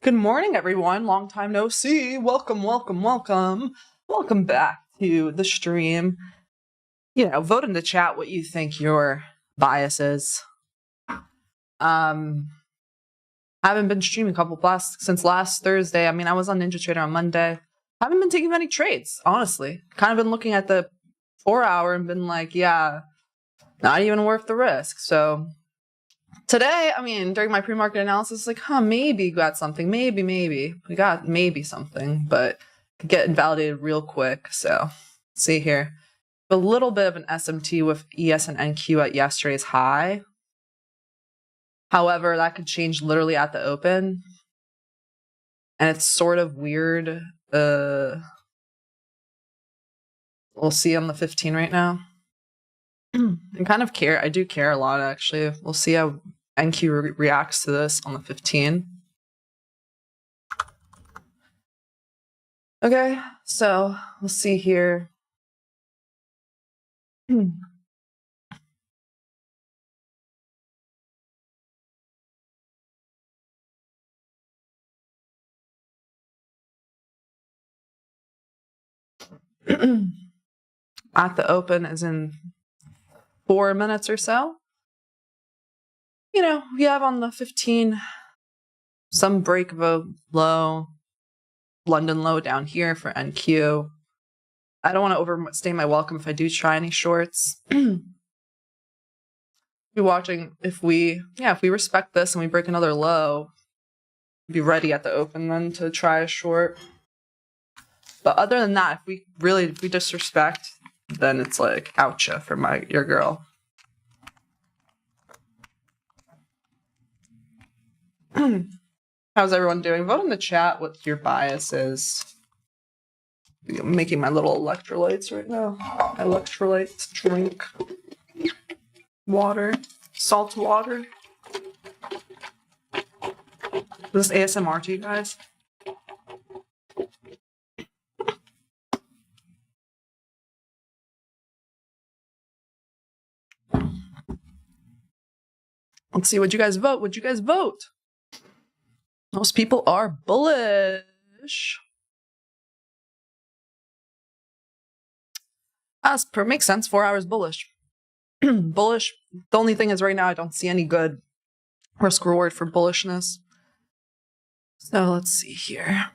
Good morning, everyone. Long time no see. Welcome, welcome, welcome. Welcome back to the stream. Vote in the chat what you think your bias is. Haven't been streaming since last Thursday. I mean, I was on Ninja Trader on Monday. Haven't been taking many trades, honestly. Kind of been looking at the 4 hour and been like, yeah, not even worth the risk. So today, during my pre-market analysis, like, maybe got something. Maybe. We got maybe something, but could get invalidated real quick. So, see here. A little bit of an SMT with ES and NQ at yesterday's high. However, that could change literally at the open. And it's sort of weird. We'll see on the 15 right now. I do care a lot, actually. We'll see how NQ reacts to this on the 15. Okay, so we'll see here. At the open is in 4 minutes or so. We have on the 15 some break of a low, London low down here for NQ. I don't want to overstay my welcome if I do try any shorts. Be watching if we respect this and we break another low, be ready at the open then to try a short. But other than that, if we disrespect, then it's like oucha for your girl. How's everyone doing? Vote in the chat what your bias is. I'm making my little electrolytes right now. Electrolytes, drink, water, salt water. Is this ASMR to you guys? Let's see, would you guys vote? Most people are bullish. As per makes sense, 4 hours bullish. Bullish. The only thing is right now I don't see any good risk reward for bullishness. So let's see here.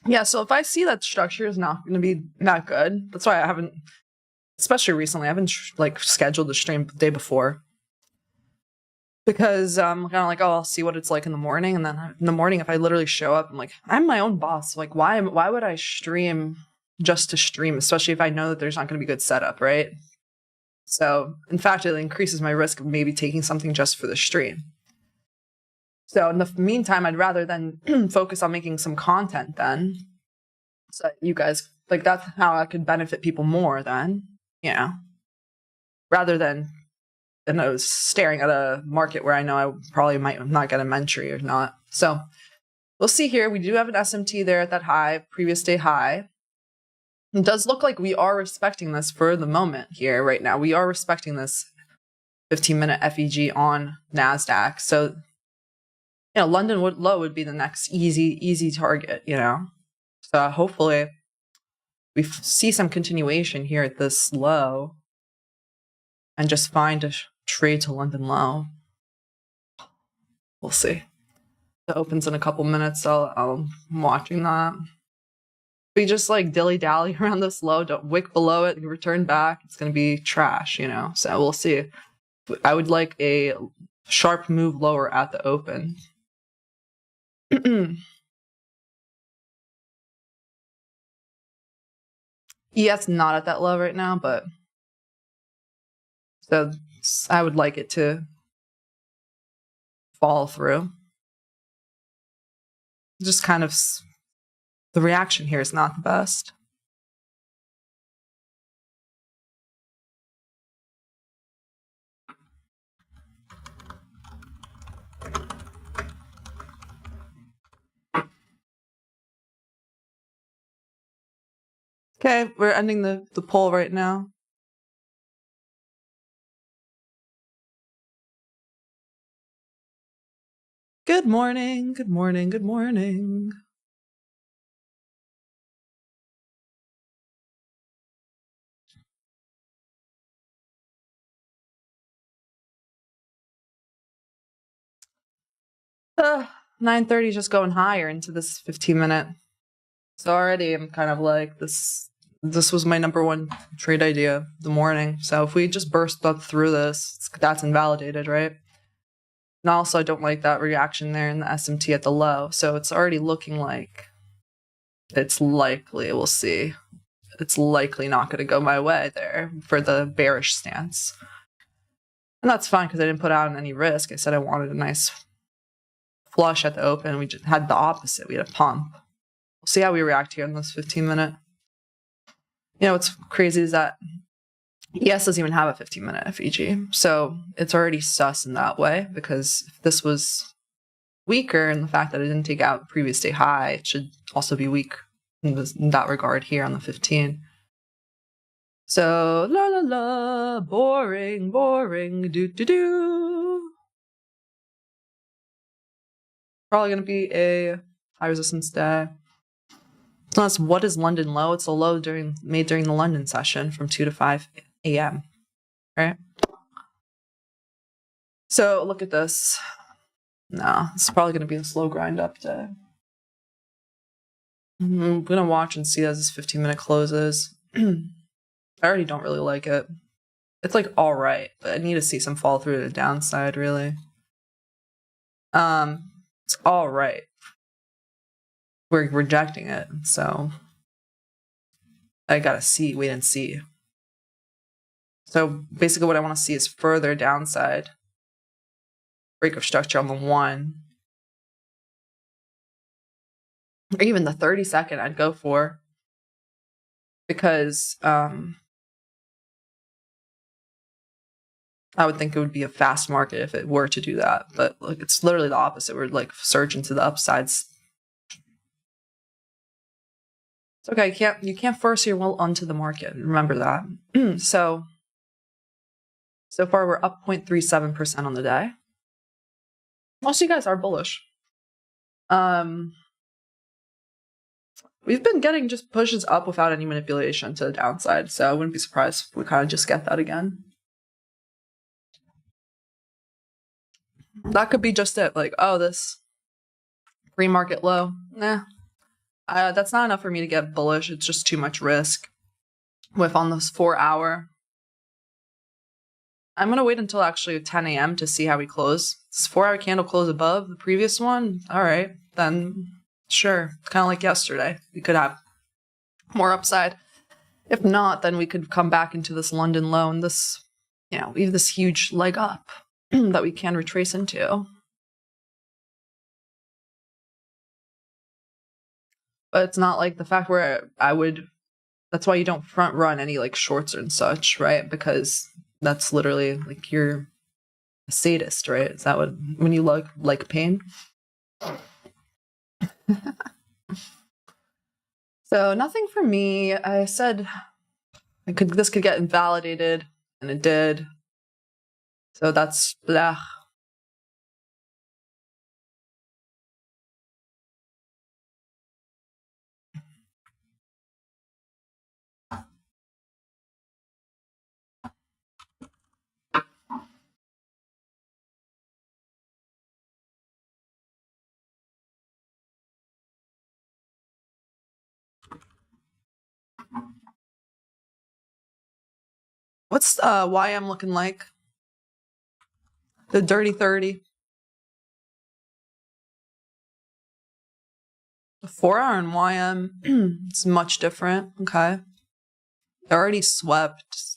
Yeah, so if I see that structure is not going to be that good, that's why I haven't, especially recently, I haven't scheduled the stream the day before. Because I'm kind of like, I'll see what it's like in the morning. And then in the morning, if I literally show up, I'm like, I'm my own boss. Like, why would I stream just to stream, especially if I know that there's not going to be good setup, right? So, in fact, it increases my risk of maybe taking something just for the stream. So, in the meantime, I'd rather then focus on making some content then. So, you guys, that's how I could benefit people more then, rather than I was staring at a market where I know I probably might not get a entry or not. So we'll see here. We do have an SMT there at that high, previous day high. It does look like we are respecting this for the moment here right now. We are respecting this 15-minute FEG on NASDAQ. So, London low would be the next easy target, So hopefully we see some continuation here at this low and just find a trade to London low. We'll see. It opens in a couple minutes, so I'm watching that. We just dilly-dally around this low, don't wick below it and return back. It's going to be trash, So we'll see. I would like a sharp move lower at the open. ES not at that low right now, but so I would like it to follow through. Just kind of the reaction here is not the best. Okay, we're ending the poll right now. Good morning, good morning, good morning. Uh, 9:30 just going higher into this 15-minute. So already I'm kind of like, this was my number one trade idea of the morning. So if we just burst up through this, that's invalidated, right? And also I don't like that reaction there in the SMT at the low. So it's already looking like it's likely, we'll see. It's likely not going to go my way there for the bearish stance. And that's fine because I didn't put out any risk. I said I wanted a nice flush at the open. We just had the opposite. We had a pump. We'll see how we react here in this 15-minute. You know, what's crazy is that ES doesn't even have a 15-minute FEG. So it's already sus in that way, because if this was weaker and the fact that it didn't take out the previous day high, it should also be weak in that regard here on the 15. So, la la la, boring, boring, do. Probably going to be a high resistance day. So that's what is London low? It's a low made during the London session from 2 to 5 a.m. Right? So look at this. No, it's probably going to be a slow grind up day. I'm going to watch and see as this 15-minute closes. I already don't really like it. It's like all right, but I need to see some fall through to the downside, really. It's all right. We're rejecting it, so I gotta wait and see. So basically what I want to see is further downside. Break of structure on the 1. Or even the 30-second I'd go for. Because I would think it would be a fast market if it were to do that. But like, it's literally the opposite. We're like surging to the upsides. It's okay. You can't force your will onto the market. Remember that. So far we're up 0.37% on the day. Most of you guys are bullish. We've been getting just pushes up without any manipulation to the downside. So I wouldn't be surprised if we kind of just get that again. That could be just it. Like, oh, this pre-market low. Nah. That's not enough for me to get bullish. It's just too much risk. On this 4-hour. I'm going to wait until actually 10 a.m. to see how we close. This 4-hour candle close above the previous one. All right, then sure. It's kind of like yesterday. We could have more upside. If not, then we could come back into this London low and this, we have this huge leg up that we can retrace into. But it's not like the fact where that's why you don't front run any like shorts and such, right? Because that's literally like you're a sadist, right? Is that when you like pain? So nothing for me. I said this could get invalidated, and it did. So that's blah. What's YM looking like? The dirty 30. The 4-hour and YM it's much different. Okay. It already swept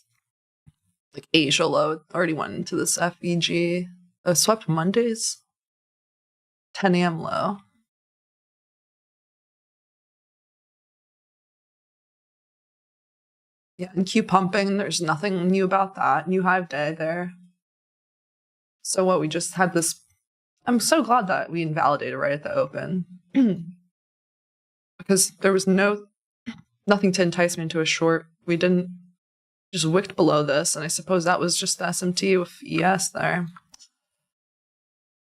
like Asia low. It already went into this FEG. Swept Mondays. 10 a.m. low. Yeah, and Q pumping, there's nothing new about that. New hive day there. So what, we just had this, I'm so glad that we invalidated right at the open. Because there was nothing to entice me into a short. We didn't, just wicked below this, and I suppose that was just the SMT with ES there.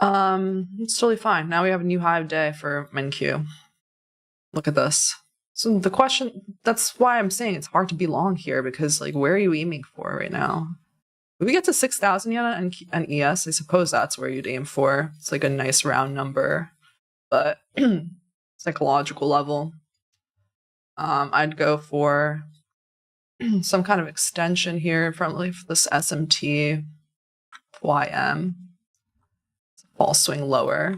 It's totally fine. Now we have a new hive day for MinQ. Look at this. So the question, that's why I'm saying it's hard to be long here, because like, where are you aiming for right now? If we get to 6,000 yen on ES, I suppose that's where you'd aim for. It's like a nice round number, but psychological level. I'd go for some kind of extension here from like this SMT YM. False swing lower.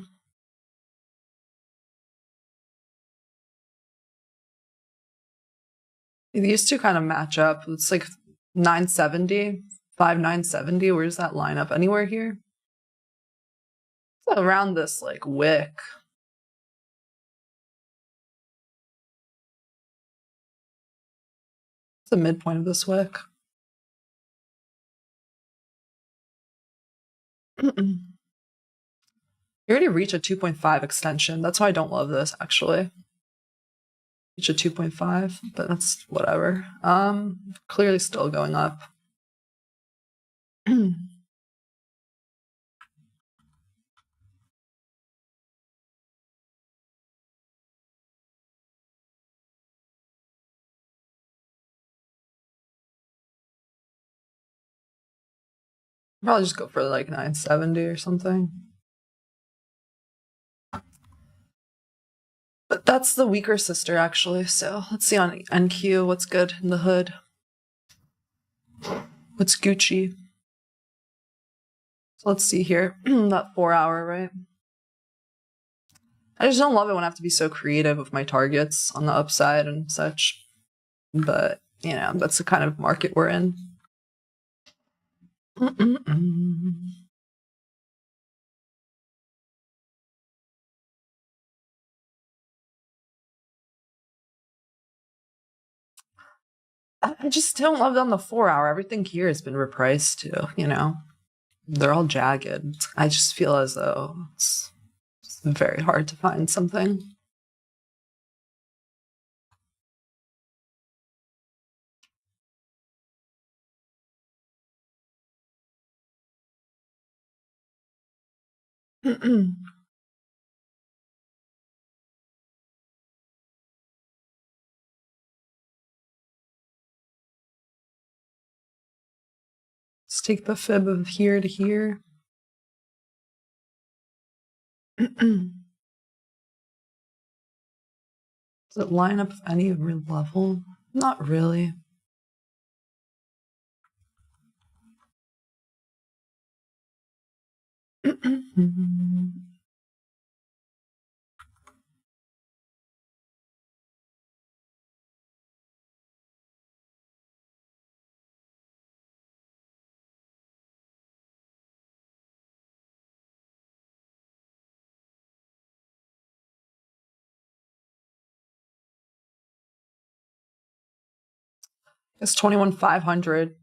These two kind of match up. It's like 970, 5970. Where's that line up? Anywhere here? It's around this like wick. It's the midpoint of this wick. You already reached a 2.5 extension. That's why I don't love this, actually. Reach a 2.5, but that's whatever. Clearly still going up. Probably just go for like 970 or something. But that's the weaker sister, actually. So let's see on NQ what's good in the hood. What's Gucci? So let's see here. That 4 hour, right? I just don't love it when I have to be so creative with my targets on the upside and such. But, you know, that's the kind of market we're in. I just don't love it on the 4 hour. Everything here has been repriced too, you know? They're all jagged. I just feel as though it's very hard to find something. Let's take the fib of here to here. Does it line up with any real level? Not really. It's 21,500.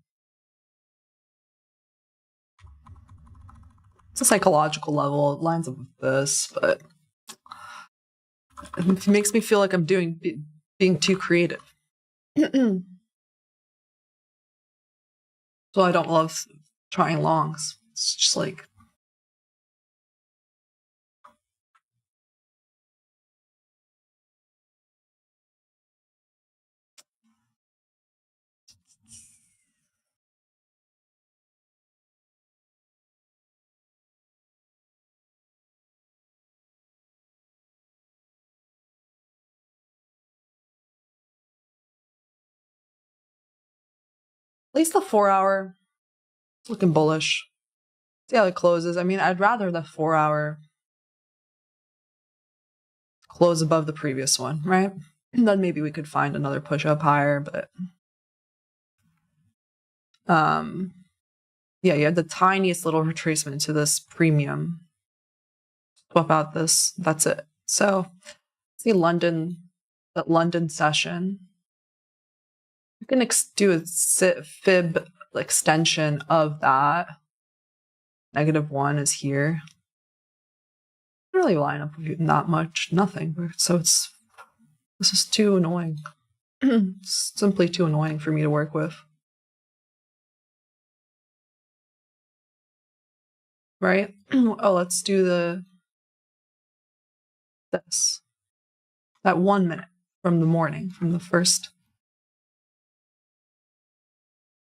It's a psychological level. It lines up with this, but it makes me feel like I'm being too creative. So I don't love trying longs. It's just like, at least the 4 hour is looking bullish. See how it closes. I mean, I'd rather the 4 hour close above the previous one, right? And then maybe we could find another push up higher, but yeah, you had the tiniest little retracement to this premium. swap out this. That's it. So see that London session. You can do a fib extension of that. -1 is here. Don't really line up not much, nothing. So this is too annoying. It's simply too annoying for me to work with. Right? Oh, let's do this. That 1 minute from the morning, from the first.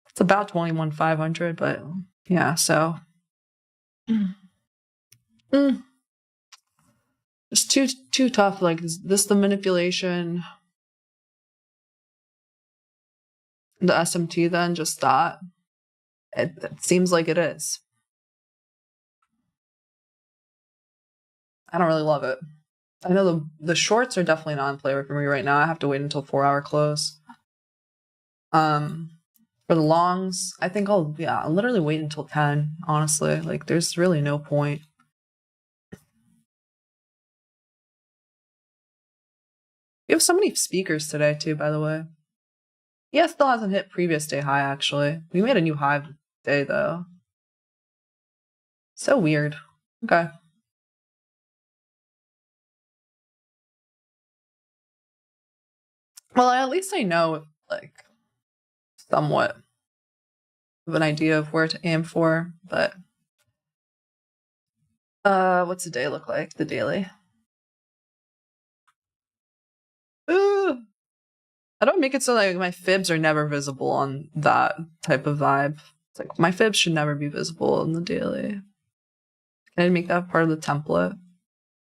It's about 21,500, but yeah, so. It's too tough. Like, is this the manipulation? The SMT then, just that? It seems like it is. I don't really love it. I know the shorts are definitely not in play for me right now. I have to wait until 4-hour close. For the longs, I think I'll literally wait until 10, honestly. Like, there's really no point. We have so many speakers today, too, by the way. Yeah, still hasn't hit previous day high, actually. We made a new high day, though. So weird. Okay. Well, at least I know, like, somewhat of an idea of where to aim for, but what's the day look like? The daily. Ooh. I don't make it so like my fibs are never visible on that type of vibe. It's like my fibs should never be visible in the daily. Can I make that part of the template?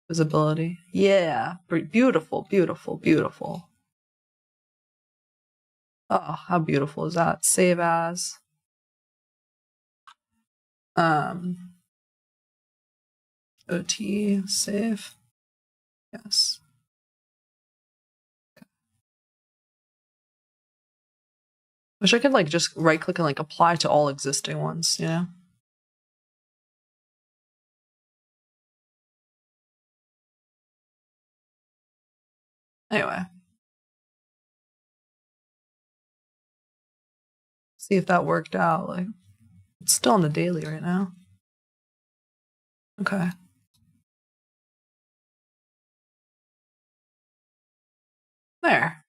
Visibility. Yeah. Beautiful, beautiful, beautiful. Oh, how beautiful is that? Save as. OT, save. Yes. Wish I could like just right click and like apply to all existing ones, you know? Anyway. See if that worked out. Like, it's still on the daily right now. Okay. There.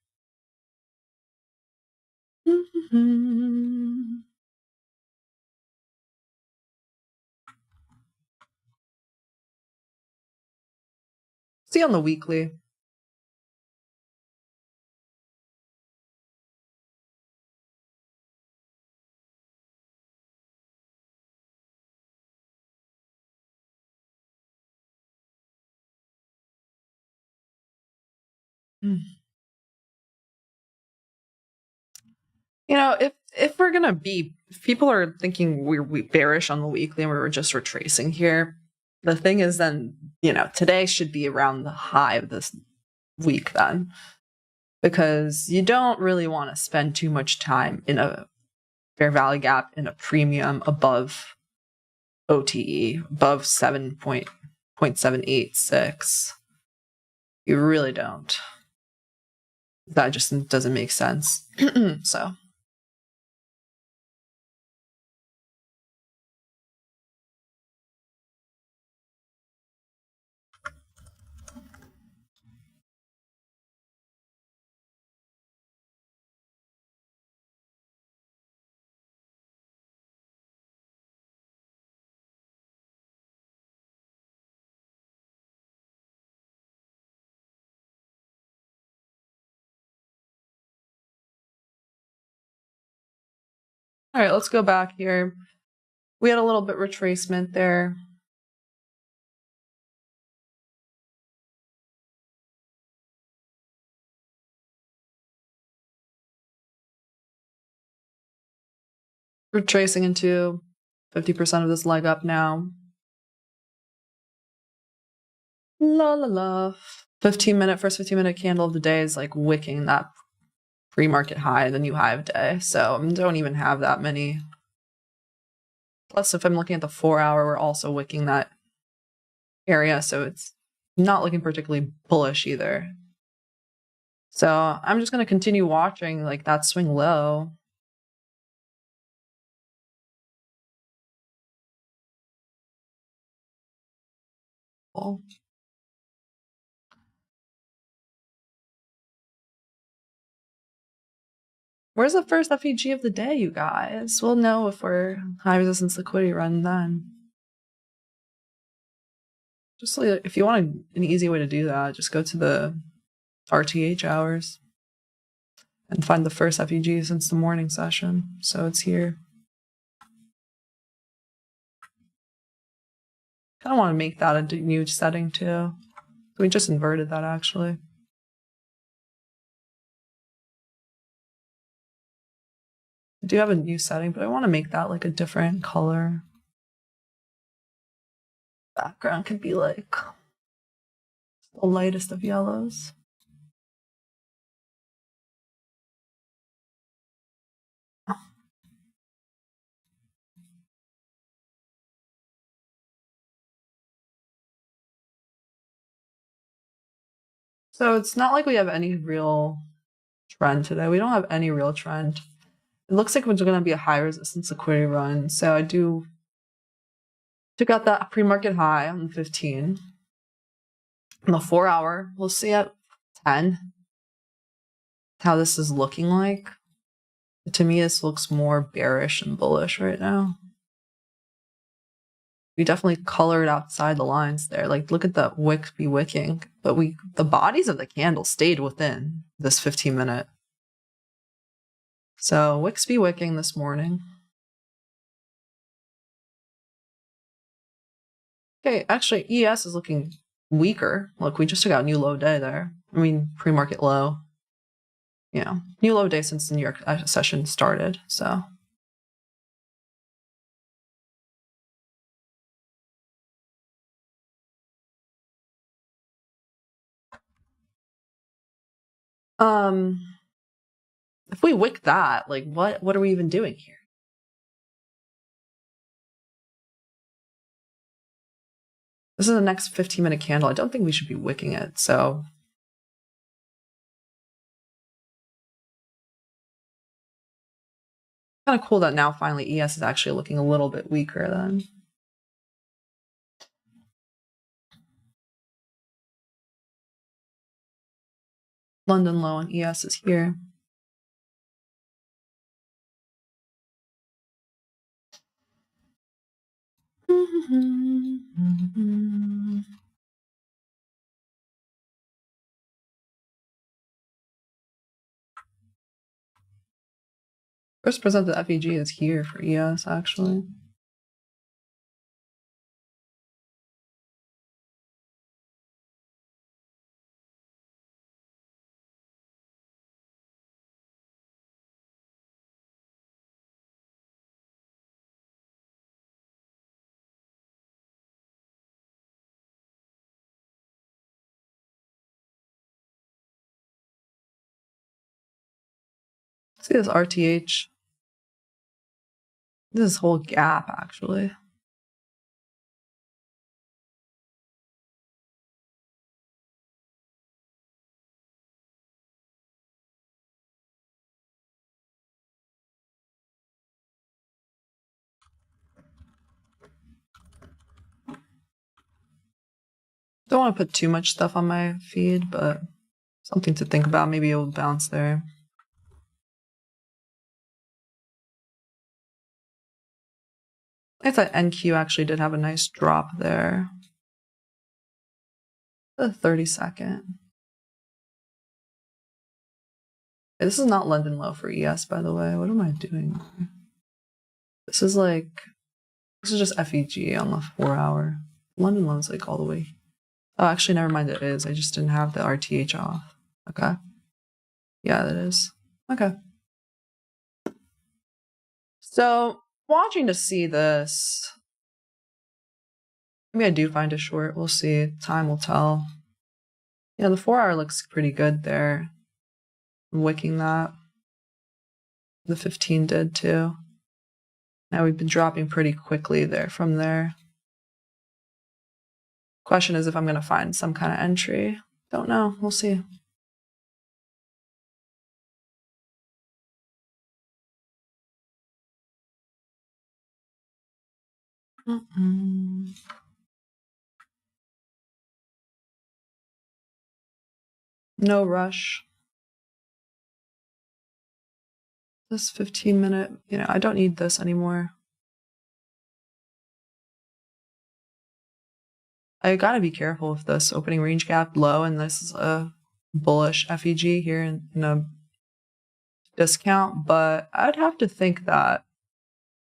See on the weekly. You know, if we're gonna be, if people are thinking we're bearish on the weekly and we were just retracing here, the thing is then, you know, today should be around the high of this week then, because you don't really want to spend too much time in a fair value gap in a premium above OTE, above 7.786. You really don't. That just doesn't make sense. So. All right, let's go back here. We had a little bit retracement there. Retracing into 50% of this leg up now. La la la. First 15-minute candle of the day is like wicking that pre-market high, the new high of day. So I don't even have that many. Plus, if I'm looking at the 4-hour, we're also wicking that area, so it's not looking particularly bullish either. So I'm just going to continue watching like that swing low. Cool. Where's the first FEG of the day, you guys? We'll know if we're high resistance liquidity run then. Just like, if you want an easy way to do that, just go to the RTH hours and find the first FEG since the morning session. So it's here. Kind of want to make that a new setting too. We just inverted that actually. I do have a new setting, but I want to make that like a different color. Background could be like the lightest of yellows. So it's not like we have any real trend today. We don't have any real trend. It looks like we're going to be a high resistance liquidity run. So I took out that pre-market high on the 15. On the 4 hour, we'll see at 10 how this is looking like. To me, this looks more bearish and bullish right now. We definitely colored outside the lines there. Like, look at that wick be wicking. But the bodies of the candle stayed within this 15-minute. So wicks be wicking this morning. Okay, actually, ES is looking weaker. Look, we just took out new low day there. I mean, pre-market low. Yeah, new low day since the New York session started, so. If we wick that, like, what are we even doing here? This is the next 15-minute candle. I don't think we should be wicking it, so. Kind of cool that now finally ES is actually looking a little bit weaker then. London low on ES is here. First presented FEG is here for ES actually. See this RTH. This whole gap actually. Don't want to put too much stuff on my feed, but something to think about. Maybe it'll bounce there. I thought NQ actually did have a nice drop there. The 30-second. This is not London low for ES, by the way. What am I doing? This is just FEG on the 4 hour. London low's like all the way. Oh, actually, never mind, it is. I just didn't have the RTH off. Okay. Yeah, that is. Okay. So, watching to see this. Maybe I do find a short. We'll see. Time will tell. Yeah, the 4 hour looks pretty good there. I'm wicking that. The 15 did too. Now we've been dropping pretty quickly there from there. Question is if I'm going to find some kind of entry. Don't know. We'll see. No rush. This 15-minute, I don't need this anymore. I gotta be careful with this opening range gap low, and this is a bullish FEG here in a discount, but I'd have to think that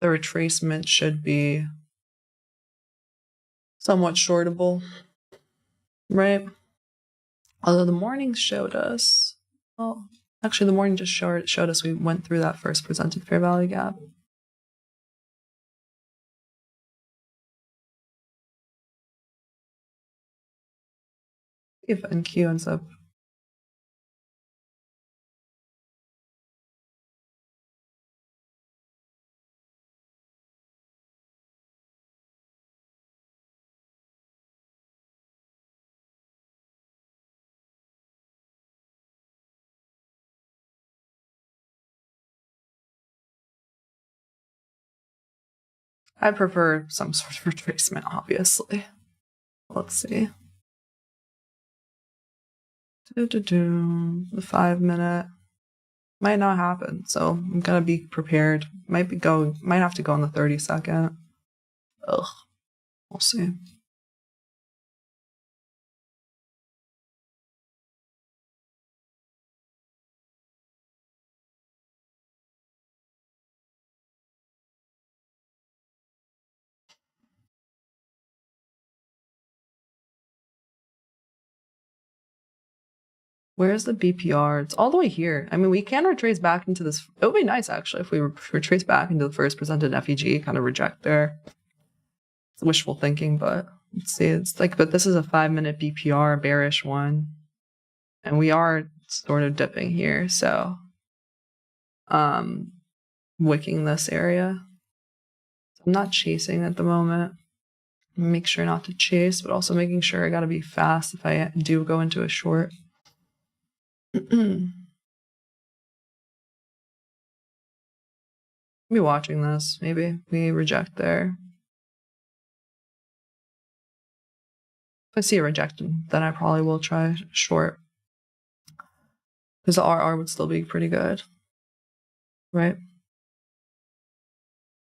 the retracement should be somewhat shortable, right? Although the morning showed us, well, actually the morning just showed us we went through that first presented fair value gap. If NQ ends up I prefer some sort of retracement, obviously. Let's see. The 5-minute might not happen, so I'm gonna be prepared. Might have to go on the 30-second. Ugh, we'll see. Where's the BPR? It's all the way here. I mean, we can retrace back into this. It would be nice, actually, if we retrace back into the first presented FEG, kind of reject there. It's wishful thinking, but let's see. It's like, but this is a 5-minute BPR, bearish one. And we are sort of dipping here, so wicking this area. I'm not chasing at the moment. Make sure not to chase, but also making sure I gotta be fast if I do go into a short. Be watching this. Maybe we reject there. If I see a rejection, then I probably will try short. Because the RR would still be pretty good. Right?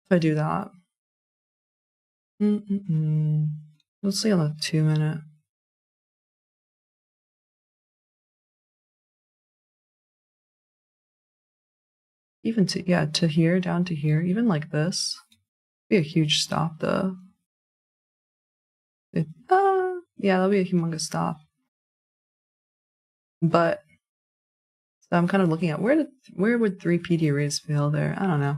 If I do that. Let's see on the 2-minute. Even to here, down to here, even like this. Be a huge stop though. Yeah, that'll be a humongous stop. But so I'm kind of looking at where would 3 PD raise fail there? I don't know.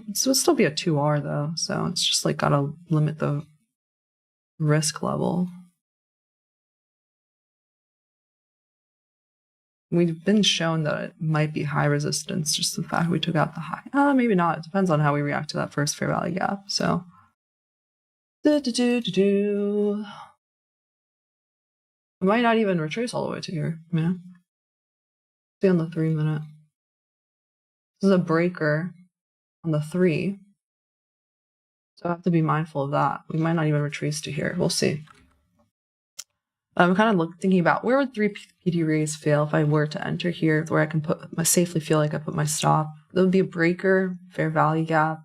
This would still be a 2R though, so it's just like gotta limit the risk level. We've been shown that it might be high resistance, just the fact we took out the high. Maybe not. It depends on how we react to that first fair value gap. So, we might not even retrace all the way to here, man. See on the 3-minute. This is a breaker on the 3. So I have to be mindful of that. We might not even retrace to here. We'll see. I'm kind of thinking about where would 3 PD raise fail if I were to enter here, where I can safely feel like I put my stop. That would be a breaker, fair value gap,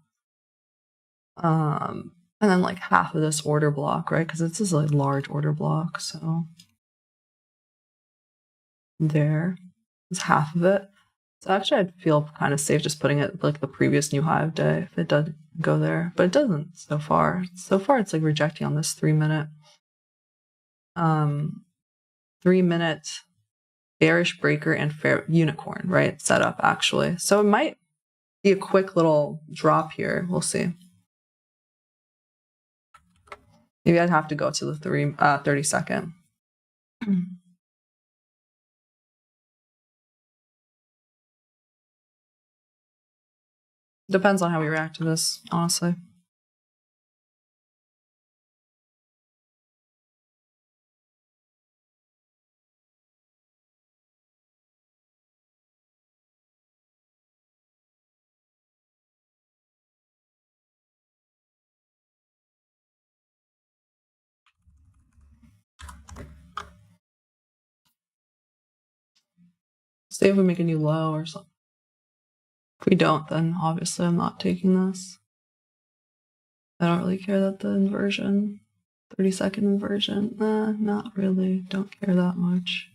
and then like half of this order block, right? Because this is a large order block, so there is half of it. So actually, I'd feel kind of safe just putting it like the previous new high of day if it does go there, but it doesn't so far. So far, it's like rejecting on this 3-minute. 3-minute bearish breaker and fair unicorn, right? Setup actually. So it might be a quick little drop here. We'll see. Maybe I'd have to go to the 30-second. Depends on how we react to this, honestly. Say if we make a new low or something. If we don't, then obviously I'm not taking this. I don't really care that the inversion, 30-second inversion, not really, don't care that much.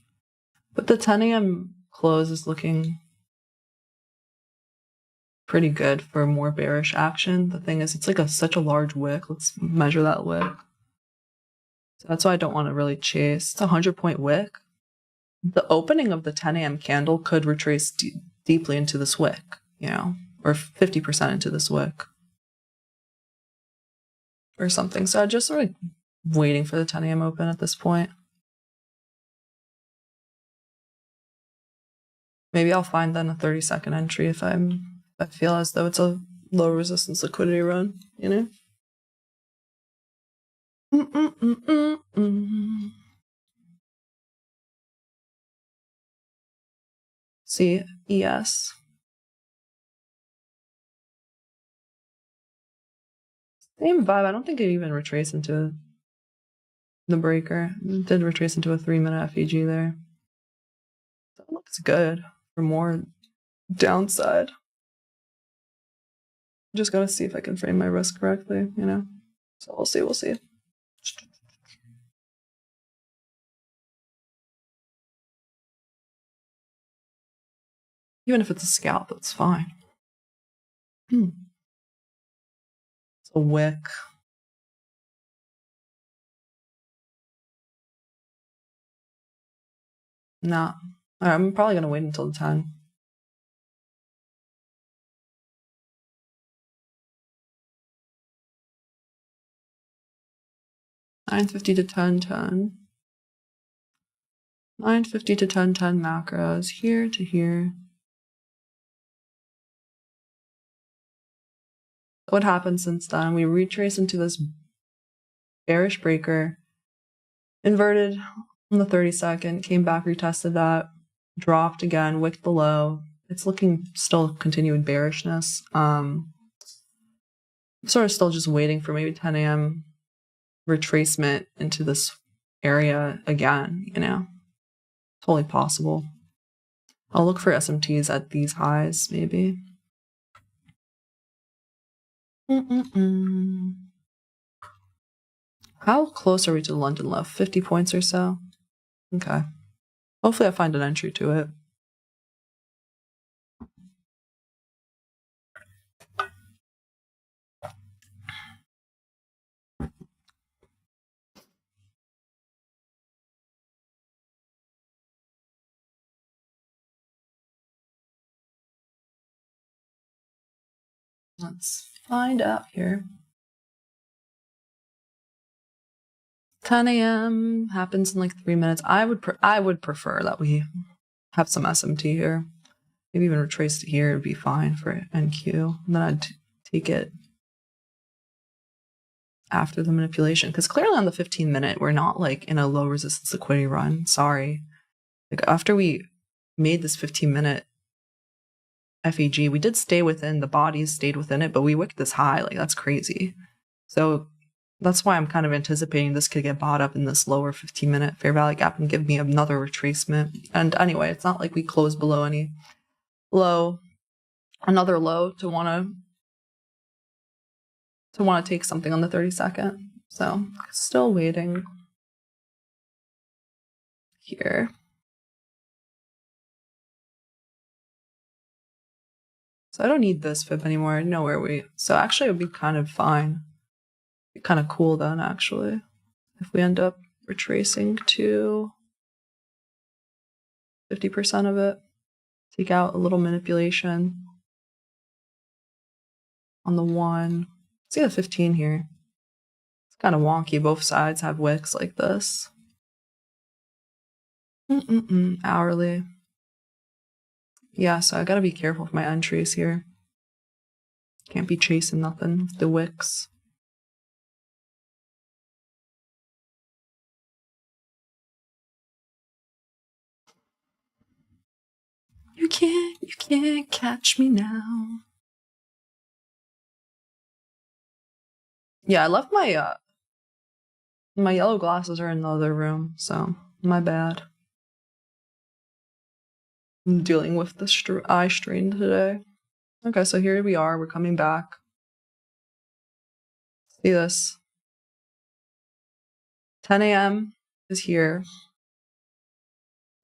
But the 10 a.m. close is looking pretty good for more bearish action. The thing is, it's like such a large wick. Let's measure that wick. So that's why I don't want to really chase. It's a 100-point wick. The opening of the 10 a.m. candle could retrace deeply into this wick, you know, or 50% into this wick or something. So I'm just sort of waiting for the 10 a.m. open at this point. Maybe I'll find then a 30-second entry if I feel as though it's a low resistance liquidity run, you know? See, ES. Same vibe. I don't think it even retraced into the breaker. It did retrace into a 3-minute FEG there. That looks good for more downside. Just gotta see if I can frame my risk correctly, you know? So we'll see. Even if it's a scalp, that's fine. It's a wick. Nah. I'm probably gonna wait until the 10. $9.50 to 10.10. 9.50 to 10.10 macros here to here. What happened since then? We retrace into this bearish breaker, inverted on the 30-second, came back, retested that, dropped again, wicked below. It's looking still continued bearishness. Sort of still just waiting for maybe 10 a.m. retracement into this area again, you know? Totally possible. I'll look for SMTs at these highs, maybe. How close are we to the London low? 50 points or so? Okay. Hopefully I find an entry to it. Let's find out here. 10 a.m. happens in like 3 minutes. I would prefer that we have some SMT here. Maybe even retrace to here would be fine for NQ. And then I'd take it after the manipulation. Because clearly on the 15-minute, we're not like in a low resistance liquidity run. Sorry. Like after we made this 15-minute FEG, we did stay within, the bodies stayed within it, but we wicked this high. Like that's crazy. So that's why I'm kind of anticipating this could get bought up in this lower 15-minute fair value gap and give me another retracement. And anyway, it's not like we closed below any low, another low to want to take something on the 30-second. So still waiting here. So I don't need this fib anymore. I know where so actually it would be kind of fine. Be kind of cool then, actually, if we end up retracing to 50% of it. Take out a little manipulation on the 1. See the 15 here. It's kind of wonky. Both sides have wicks like this. Hourly. Yeah, so I gotta be careful with my entries here. Can't be chasing nothing with the wicks. You can't catch me now. Yeah, I left my my yellow glasses are in the other room, so my bad. I'm dealing with the eye strain today. Okay, so here we are. We're coming back. See this. 10 a.m. is here.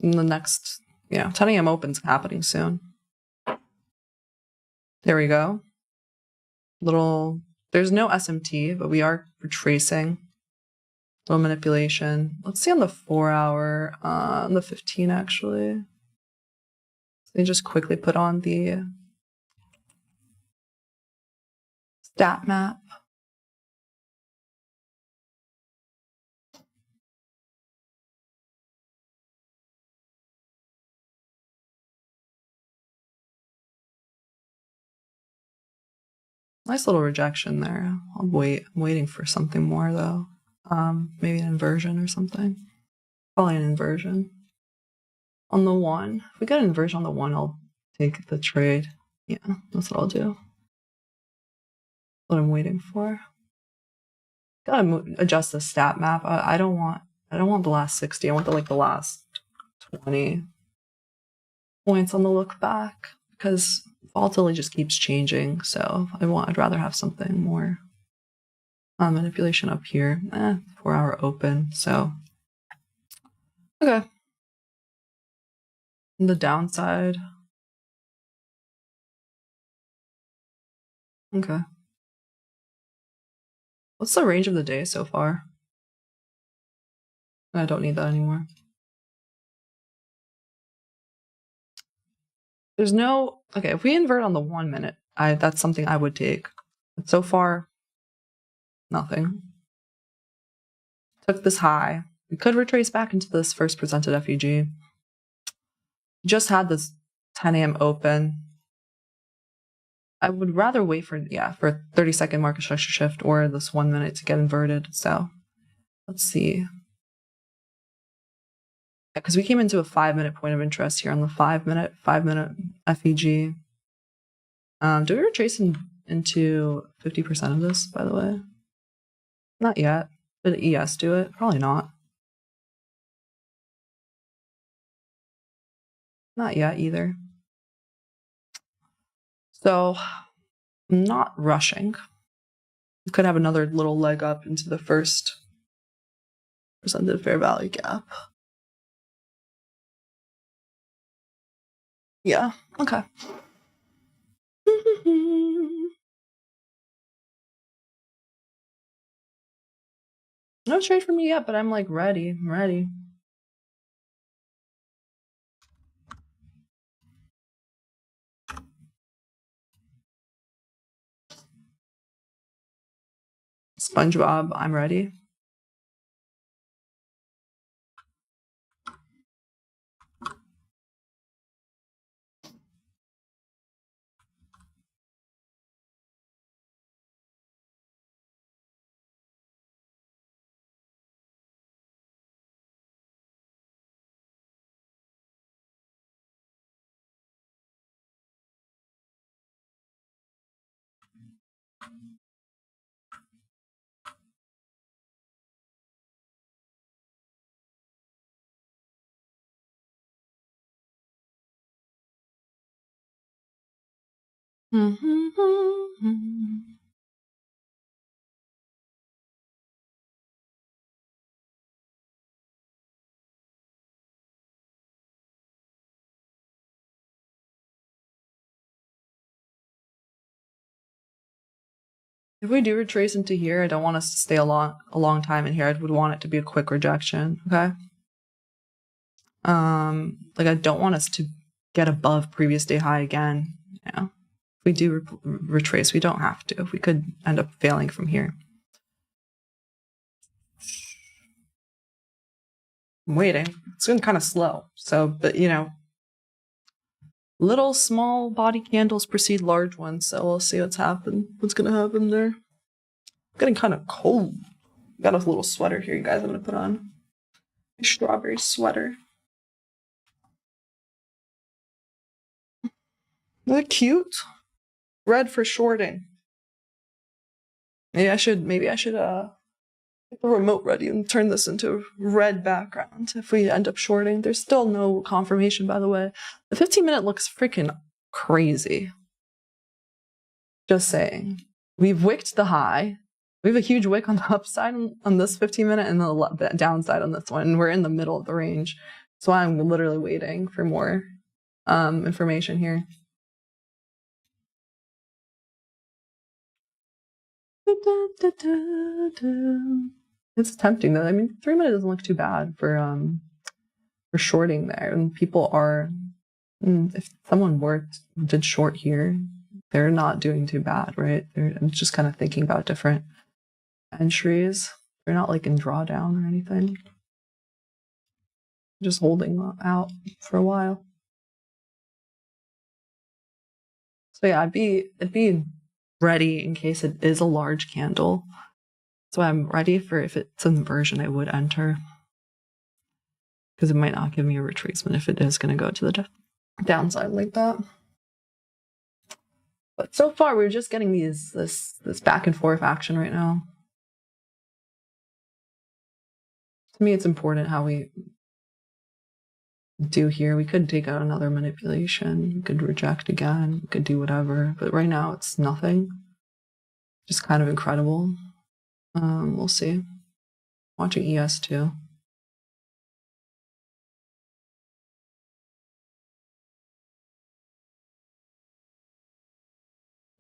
And the next, 10 a.m. open's happening soon. There we go. There's no SMT, but we are retracing. Little manipulation. Let's see on the 4 hour, on the 15 actually. Let me just quickly put on the stat map. Nice little rejection there. I'm waiting for something more though. Maybe an inversion or something. Probably an inversion. On the 1. If we get an inversion on the 1, I'll take the trade. Yeah, that's what I'll do. What I'm waiting for. Gotta adjust the stat map. I don't want the last 60. I want the last 20 points on the look back because volatility just keeps changing. So I'd rather have something more manipulation up here. 4 hour open. So okay. And the downside. Okay. What's the range of the day so far? I don't need that anymore. There's no... Okay, if we invert on the 1 minute, that's something I would take. But so far, nothing. Took this high. We could retrace back into this first presented FEG. Just had this 10 a.m. open. I would rather wait for 30-second market structure shift or this 1 minute to get inverted. So let's see. Because we came into a 5-minute point of interest here on the 5-minute FEG. Do we retrace into 50% of this, by the way? Not yet. Did ES do it? Probably not. Not yet either. So I'm not rushing. We could have another little leg up into the first presented fair value gap. Yeah, okay. No trade for me yet, but I'm ready. I'm ready. SpongeBob, I'm ready. If we do retrace into here, I don't want us to stay a long time in here. I would want it to be a quick rejection, okay? I don't want us to get above previous day high again. Yeah. If we do retrace, we don't have to. We could end up failing from here. I'm waiting. It's been kind of slow. So, but little small body candles precede large ones. So we'll see what's going to happen there. Getting kind of cold. Got a little sweater here, you guys. I'm going to put on a strawberry sweater. Isn't that cute? Red for shorting. Maybe I should the remote ready and turn this into red background if we end up shorting. There's still no confirmation, by the way. The 15-minute looks freaking crazy. Just saying. We've wicked the high. We have a huge wick on the upside on this 15-minute and the downside on this one. We're in the middle of the range. That's why I'm literally waiting for more information here. It's tempting though. I mean, 3 minutes doesn't look too bad for shorting there. And people are, if someone did short here, they're not doing too bad, right? I'm just kind of thinking about different entries. They're not like in drawdown or anything. Just holding out for a while. So yeah, I'd be ready in case it is a large candle. So I'm ready for if it's an inversion, I would enter. Because it might not give me a retracement if it is going to go to the downside like that. But so far, we're just getting this back and forth action right now. To me, it's important how we do here. We could take out another manipulation. We could reject again. We could do whatever. But right now, it's nothing. Just kind of incredible. We'll see. Watching ES too.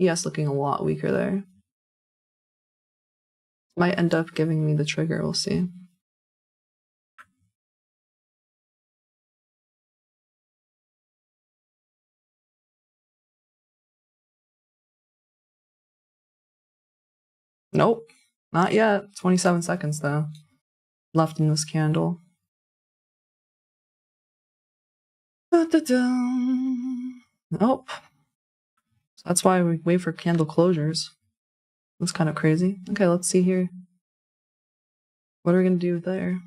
ES looking a lot weaker there. Might end up giving me the trigger. We'll see. Nope, not yet. 27 seconds though left in this candle. Nope. That's why we wait for candle closures. That's kind of crazy. Okay, let's see here. What are we going to do there?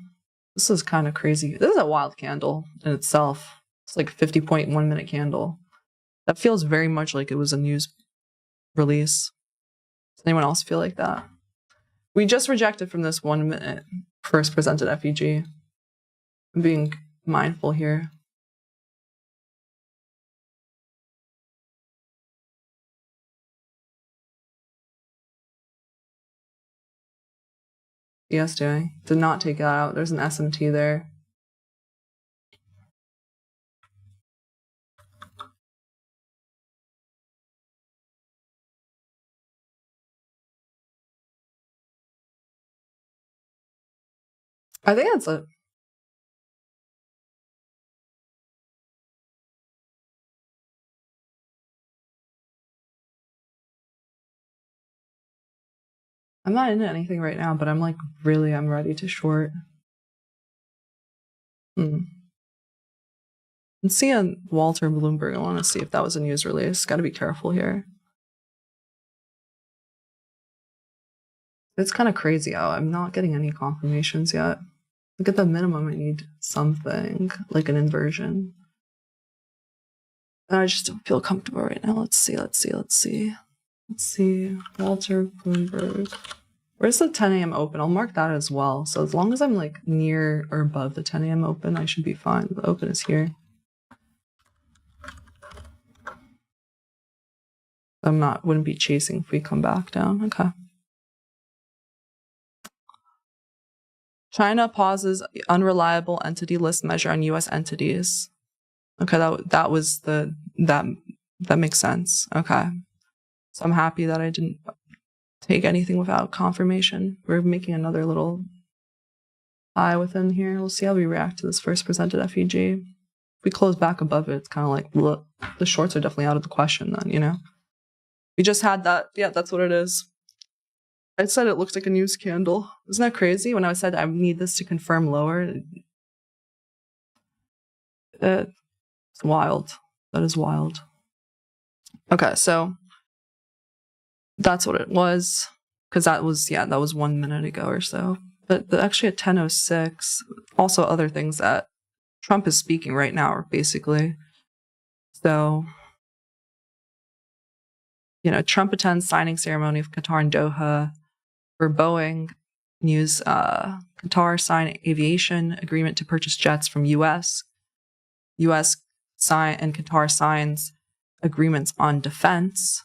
This is kind of crazy. This is a wild candle in itself. It's like a 50.1 minute candle. That feels very much like it was a news release. Does anyone else feel like that? We just rejected from this 1 minute first presented FEG. I'm being mindful here. Yes, doing. Did not take that out. There's an SMT there. I think that's it. I'm not into anything right now, but I'm like, really, I'm ready to short. And see on Walter Bloomberg, I want to see if that was a news release. Got to be careful here. It's kind of crazy how I'm not getting any confirmations yet. Like at the minimum, I need something, like an inversion. And I just don't feel comfortable right now. Let's see. Walter Bloomberg. Where's the 10 a.m. open? I'll mark that as well. So as long as I'm like near or above the 10 a.m. open, I should be fine. The open is here. Wouldn't be chasing if we come back down. Okay. China pauses unreliable entity list measure on U.S. entities. Okay, that makes sense. Okay. So I'm happy that I didn't take anything without confirmation. We're making another little high within here. We'll see how we react to this first presented FEG. If we close back above it, it's kind of like, look, the shorts are definitely out of the question then, you know? We just had that. Yeah, that's what it is. I said it looks like a news candle. Isn't that crazy? When I said I need this to confirm lower, it's wild. That is wild. Okay, so that's what it was. Because that was 1 minute ago or so. But actually at 10:06, also other things that Trump is speaking right now, basically. So, Trump attends signing ceremony of Qatar and Doha for Boeing News, Qatar sign aviation agreement to purchase jets from U.S. U.S. and Qatar signs agreements on defense.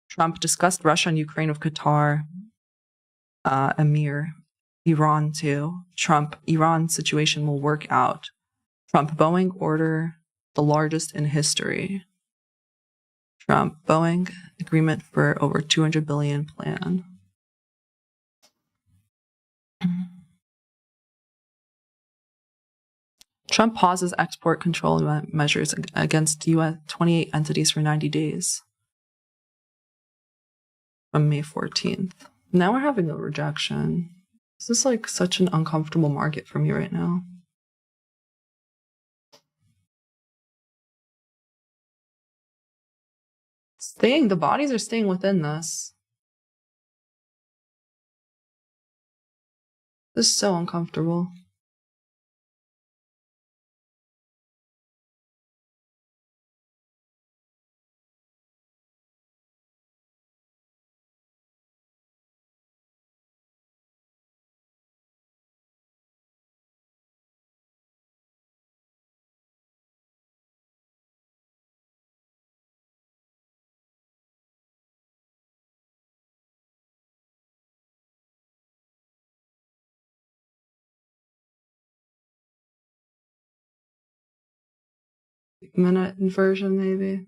Trump discussed Russia and Ukraine with Qatar. Emir, Iran too. Trump, Iran situation will work out. Trump, Boeing order the largest in history. Trump, Boeing agreement for over $200 billion plan. Trump pauses export control measures against U.S. 28 entities for 90 days from May 14th. Now we're having a rejection. This is like such an uncomfortable market for me right now. The bodies are staying within this. This is so uncomfortable. Minute inversion, maybe.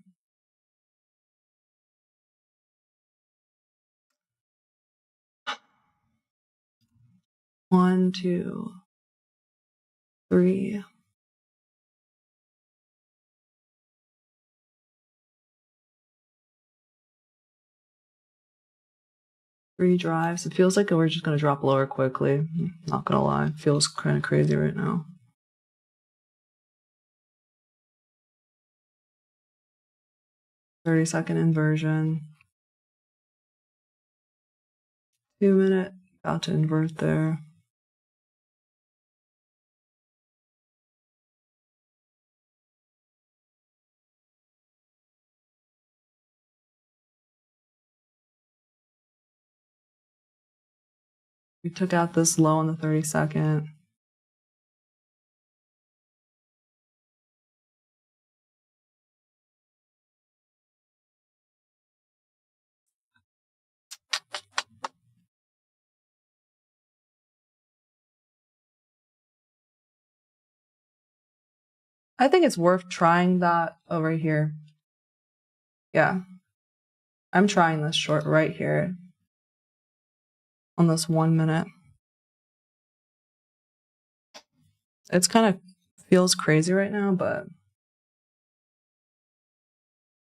One, two, three. Three drives. It feels like we're just going to drop lower quickly. Not going to lie. It feels kind of crazy right now. "30-second inversion. 2 minute. About to invert there. We took out this low on the 30-second. I think it's worth trying that over here. Yeah. I'm trying this short right here on this 1 minute. It's kind of feels crazy right now, but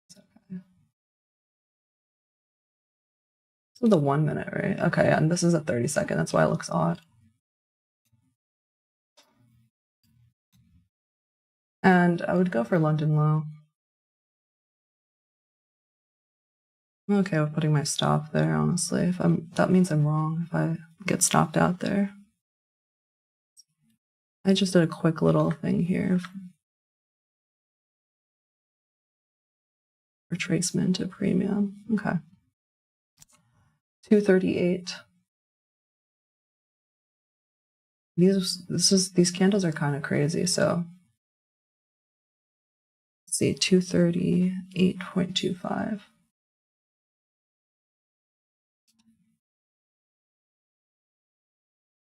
it's okay. This is the 1 minute, right? Okay, and this is a 30-second. That's why it looks odd. And I would go for London low. I'm okay with putting my stop there, honestly. That means I'm wrong if I get stopped out there. I just did a quick little thing here. Retracement to premium. Okay. 238. These candles are kind of crazy, so let's see, 238.25.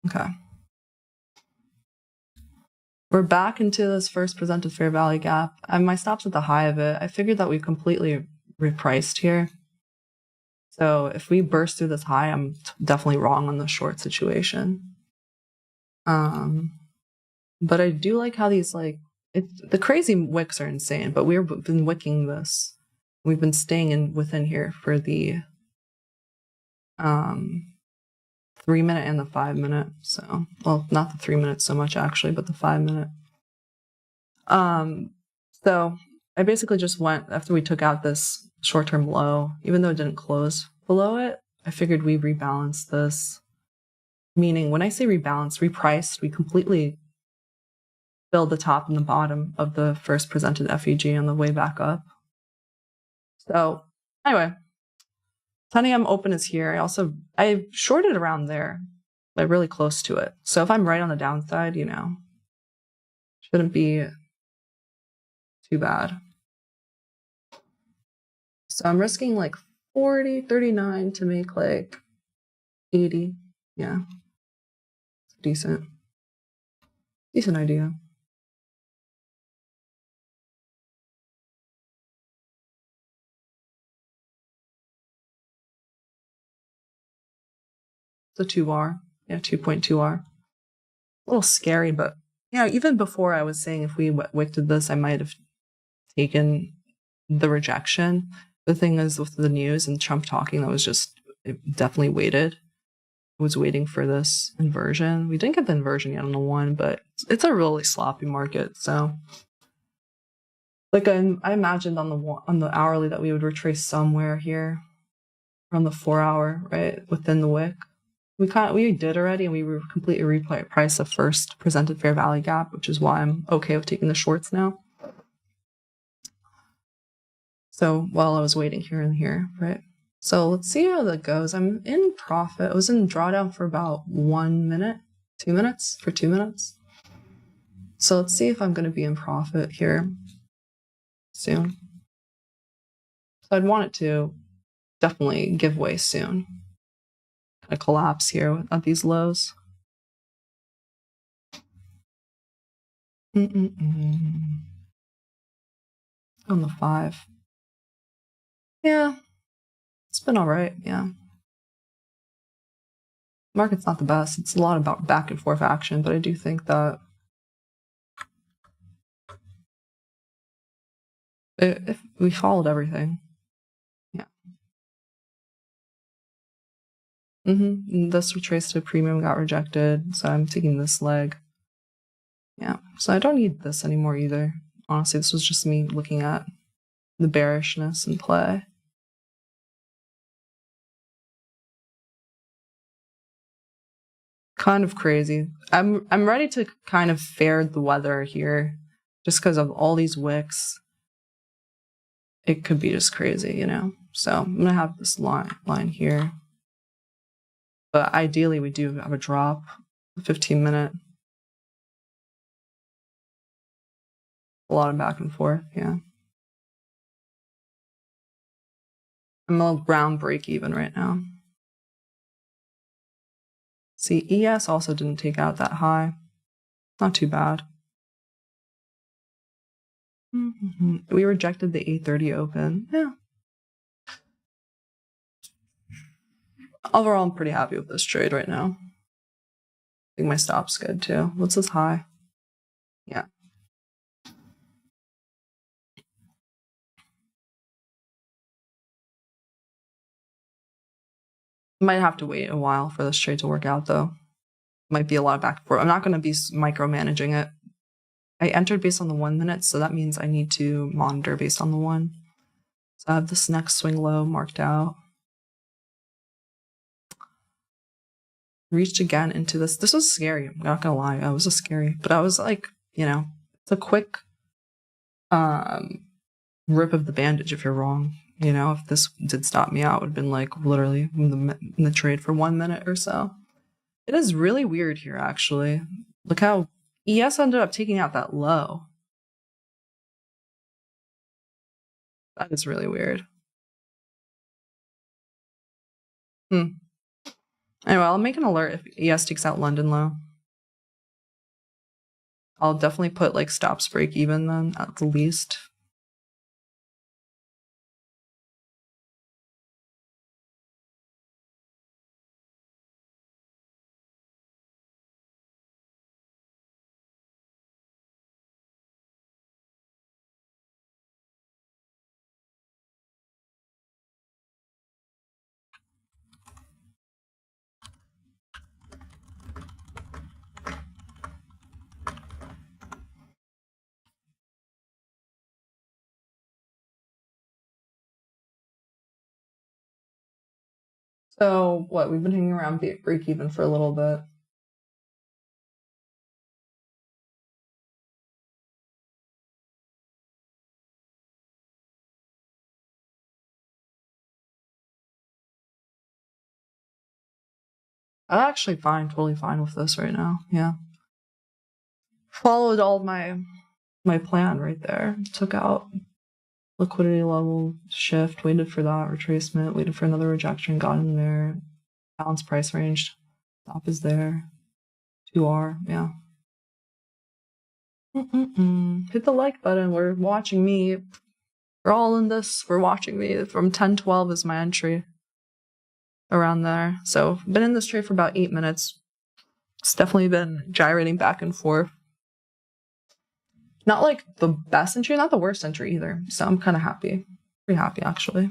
Okay. We're back into this first presented fair value gap. My stop's at the high of it. I figured that we completely repriced here. So if we burst through this high, I'm definitely wrong on the short situation. But I do like how these the crazy wicks are insane, but we've been wicking this. We've been staying within here for the 3 minute and the 5 minute. So, well, not the 3 minutes so much actually, but the 5 minute. So I basically just went after we took out this short-term low, even though it didn't close below it, I figured we rebalanced this. Meaning when I say rebalance, repriced, we completely filled the top and the bottom of the first presented FEG on the way back up. So anyway, 10 a.m. open is here. I shorted around there. like really close to it. So if I'm right on the downside, you know, shouldn't be too bad. So I'm risking like 40, 39 to make like 80. Yeah. Decent idea. It's a 2R. Yeah, 2.2R. A little scary, but yeah, even before I was saying if we wicked this, I might have taken the rejection. The thing is with the news and Trump talking, that was just, it definitely waited. I was waiting for this inversion. We didn't get the inversion yet on the one, but it's a really sloppy market. So like I imagined on the hourly that we would retrace somewhere here around the 4-hour, right, within the wick. We did already, and we were completely repriced the first presented fair value gap, which is why I'm okay with taking the shorts now. So while I was waiting here and here, right? So let's see how that goes. I'm in profit. I was in drawdown for about 1 minute, 2 minutes, for 2 minutes. So let's see if I'm going to be in profit here soon. So I'd want it to definitely give way soon. Kind of collapse here at these lows. On the 5. Yeah, it's been all right. Yeah. Market's not the best. It's a lot about back and forth action, but I do think that if we followed everything, yeah. This retraced to premium, got rejected, so I'm taking this leg. Yeah, so I don't need this anymore either. Honestly, this was just me looking at the bearishness in play. Kind of crazy. I'm ready to kind of fare the weather here, just because of all these wicks. It could be just crazy, you know. So I'm gonna have this line here, but ideally we do have a drop, 15-minute. A lot of back and forth, yeah. I'm around break even right now. See, ES also didn't take out that high. Not too bad. We rejected the 830 open. Yeah. Overall, I'm pretty happy with this trade right now. I think my stop's good too. What's this high? Yeah. Might have to wait a while for this trade to work out though. Might be a lot of back and forth. I'm not going to be micromanaging it. I entered based on the 1 minute, so that means I need to monitor based on the 1. So I have this next swing low marked out. Reached again into this. This was scary. I'm not gonna lie. It was scary, but I was like, you know, it's a quick rip of the bandage if you're wrong. You know, if this did stop me out, it would have been like literally in the trade for 1 minute or so. It is really weird here, actually. Look how ES ended up taking out that low. That is really weird. Anyway, I'll make an alert if ES takes out London low. I'll definitely put like stops break even then at the least. So what, we've been hanging around break even for a little bit. I'm actually fine, totally fine with this right now. Yeah. Followed all my plan right there. Took out liquidity level, shift, waited for that retracement, waited for another rejection, got in there. Balance price range. Stop is there. 2R, yeah. Hit the like button. We're watching me. We're all in this. We're watching me. From 10-12 is my entry. Around there. So, been in this trade for about 8 minutes. It's definitely been gyrating back and forth. Not like the best entry, not the worst entry either. So I'm kind of happy. Pretty happy, actually.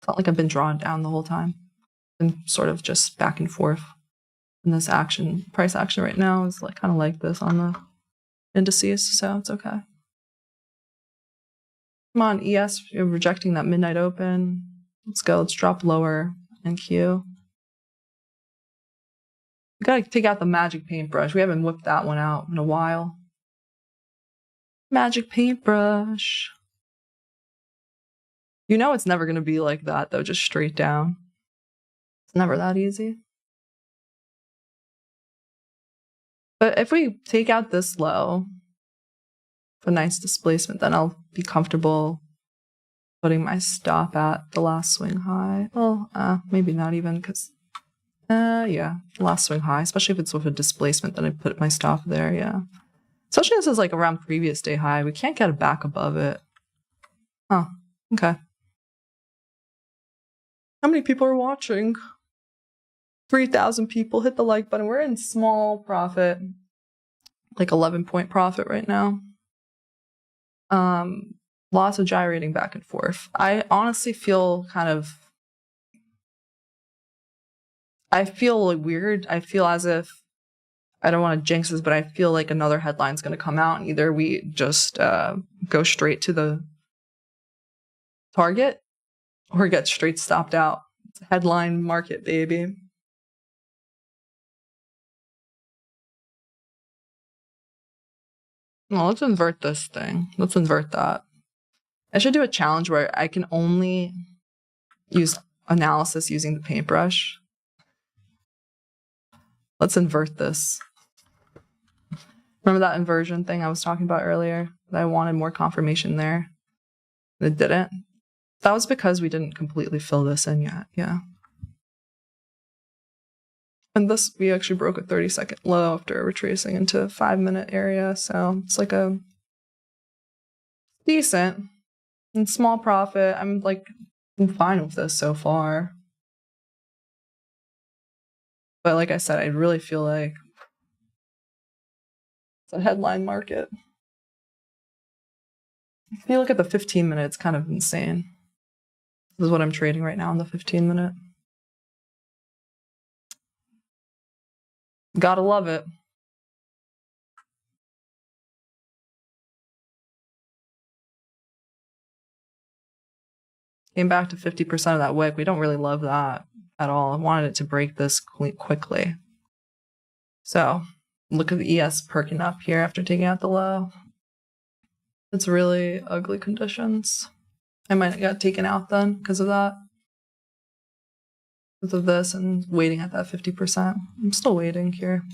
Felt like I've been drawn down the whole time. And sort of just back and forth. And this action, price action right now is like kind of like this on the indices, so it's okay. Come on, ES, you're rejecting that midnight open. Let's go, let's drop lower in Q. We gotta take out the magic paintbrush. We haven't whipped that one out in a while. Magic paintbrush. You know it's never gonna be like that though, just straight down. It's never that easy. But if we take out this low, a nice displacement, then I'll be comfortable putting my stop at the last swing high. Well, maybe not even, because, yeah, last swing high, especially if it's with a displacement, then I put my stop there, yeah. Especially this is like around previous day high. We can't get it back above it. Huh, okay. How many people are watching? 3,000 people. Hit the like button. We're in small profit, like 11-point profit right now. Lots of gyrating back and forth. I honestly feel I feel like weird. I feel as if, I don't want to jinx this, but I feel like another headline's going to come out and either we just go straight to the target or get straight stopped out. It's a headline market, baby. Well, let's invert this thing. Let's invert that. I should do a challenge where I can only use analysis using the paintbrush. Let's invert this. Remember that inversion thing I was talking about earlier? That I wanted more confirmation there. It didn't. That was because we didn't completely fill this in yet. Yeah. And this, we actually broke a 30-second low after retracing into a 5-minute area. So it's like a decent and small profit. I'm fine with this so far. But like I said, I really feel like it's a headline market. If you look at the 15-minute, it's kind of insane. This is what I'm trading right now in the 15-minute. Gotta love it. Came back to 50% of that wick. We don't really love that at all. I wanted it to break this quickly. So look at the ES perking up here after taking out the low. It's really ugly conditions. I might have got taken out then because of that. Because of this and waiting at that 50%. I'm still waiting here.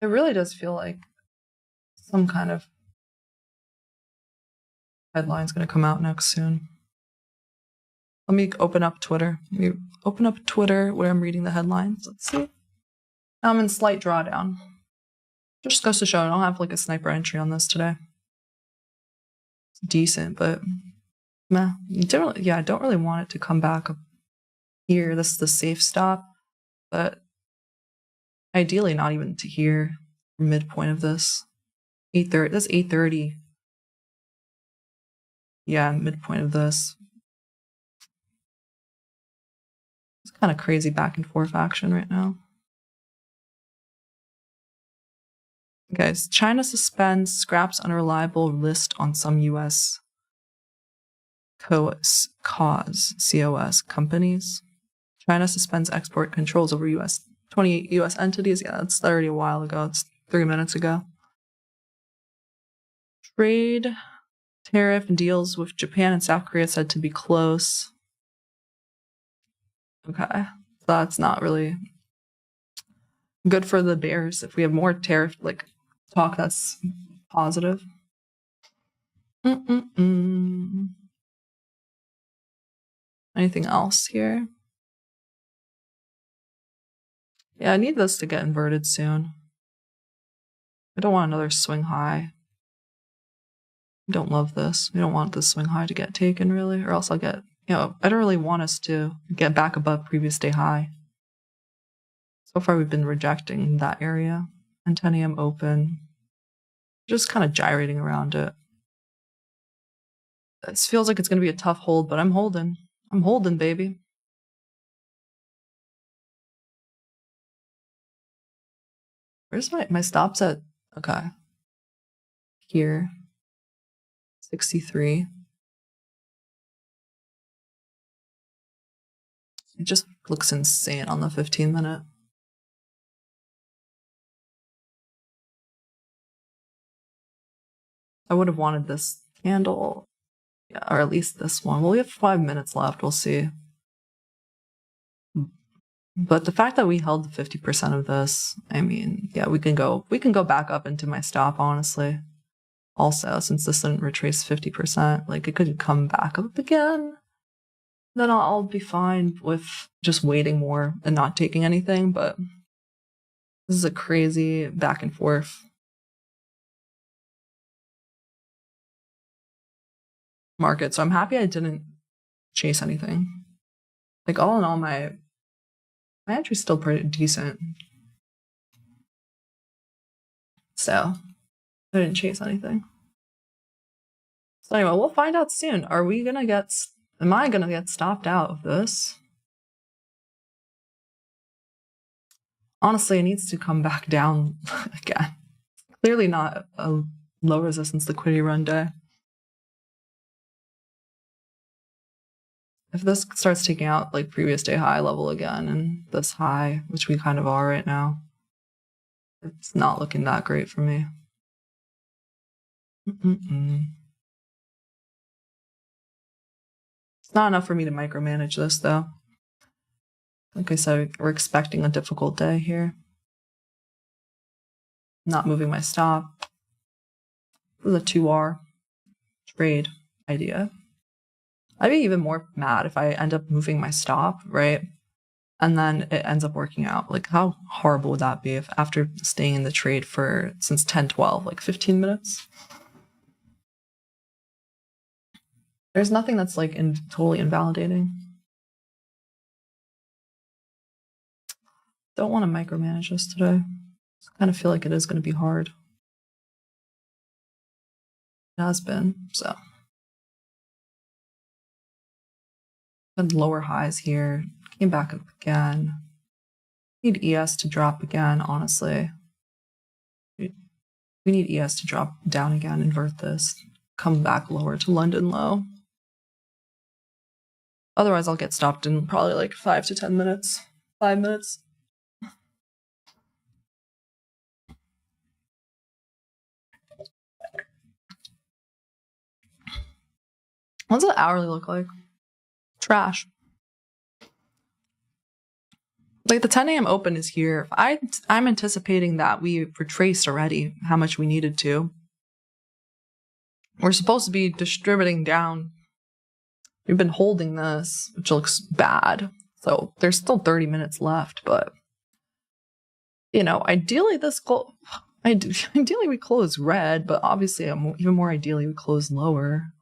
It really does feel like some kind of headline's going to come out next soon. Let me open up Twitter. Let me open up Twitter where I'm reading the headlines. Let's see. Now I'm in slight drawdown. Just goes to show I don't have like a sniper entry on this today. It's decent, but meh. I don't really want it to come back up here. This is the safe stop, but ideally not even to here. Midpoint of this. 8:30. That's 8:30. Yeah, midpoint of this. It's kind of crazy back and forth action right now. Guys, China suspends scraps unreliable list on some U.S. COS companies. China suspends export controls over 28 U.S. entities. Yeah, that's already a while ago. It's 3 minutes ago. Trade tariff deals with Japan and South Korea said to be close. Okay, that's not really good for the bears. If we have more tariff talk, that's positive. Anything else here? Yeah, I need this to get inverted soon. I don't want another swing high. I don't love this. We don't want this swing high to get taken, really, or else I'll get, I don't really want us to get back above previous day high. So far, we've been rejecting that area. And 10 a.m. open. Just kind of gyrating around it. This feels like it's going to be a tough hold, but I'm holding. I'm holding, baby. Where's my stops at? Okay. Here. 63. It just looks insane on the 15-minute. I would have wanted this candle, yeah, or at least this one. Well, we have 5 minutes left. We'll see. But the fact that we held 50% of this, I mean, yeah, we can go back up into my stop, honestly. Also, since this didn't retrace 50%, it could come back up again. Then I'll be fine with just waiting more and not taking anything, but this is a crazy back and forth market, so I'm happy I didn't chase anything. All in all, my entry's still pretty decent. So, I didn't chase anything. So anyway, we'll find out soon. Am I gonna get stopped out of this? Honestly, it needs to come back down again. Clearly not a low resistance liquidity run day. If this starts taking out previous day high level again and this high, which we kind of are right now, it's not looking that great for me. It's not enough for me to micromanage this, though. Like I said, we're expecting a difficult day here. Not moving my stop. This is a 2R trade idea. I'd be even more mad if I end up moving my stop, right? And then it ends up working out. How horrible would that be if after staying in the trade since 10-12, 15 minutes? There's nothing that's totally invalidating. Don't want to micromanage this today. I kind of feel like it is going to be hard. It has been, so. Had lower highs here. Came back up again. Need ES to drop again, honestly. We need ES to drop down again, invert this, come back lower to London low. Otherwise, I'll get stopped in probably 5 to 10 minutes. 5 minutes. What's the hourly look like? Trash. The 10 a.m. open is here. I'm anticipating that we retraced already how much we needed to. We're supposed to be distributing down. We've been holding this, which looks bad. So there's still 30 minutes left, but ideally ideally we close red, but obviously even more ideally we close lower,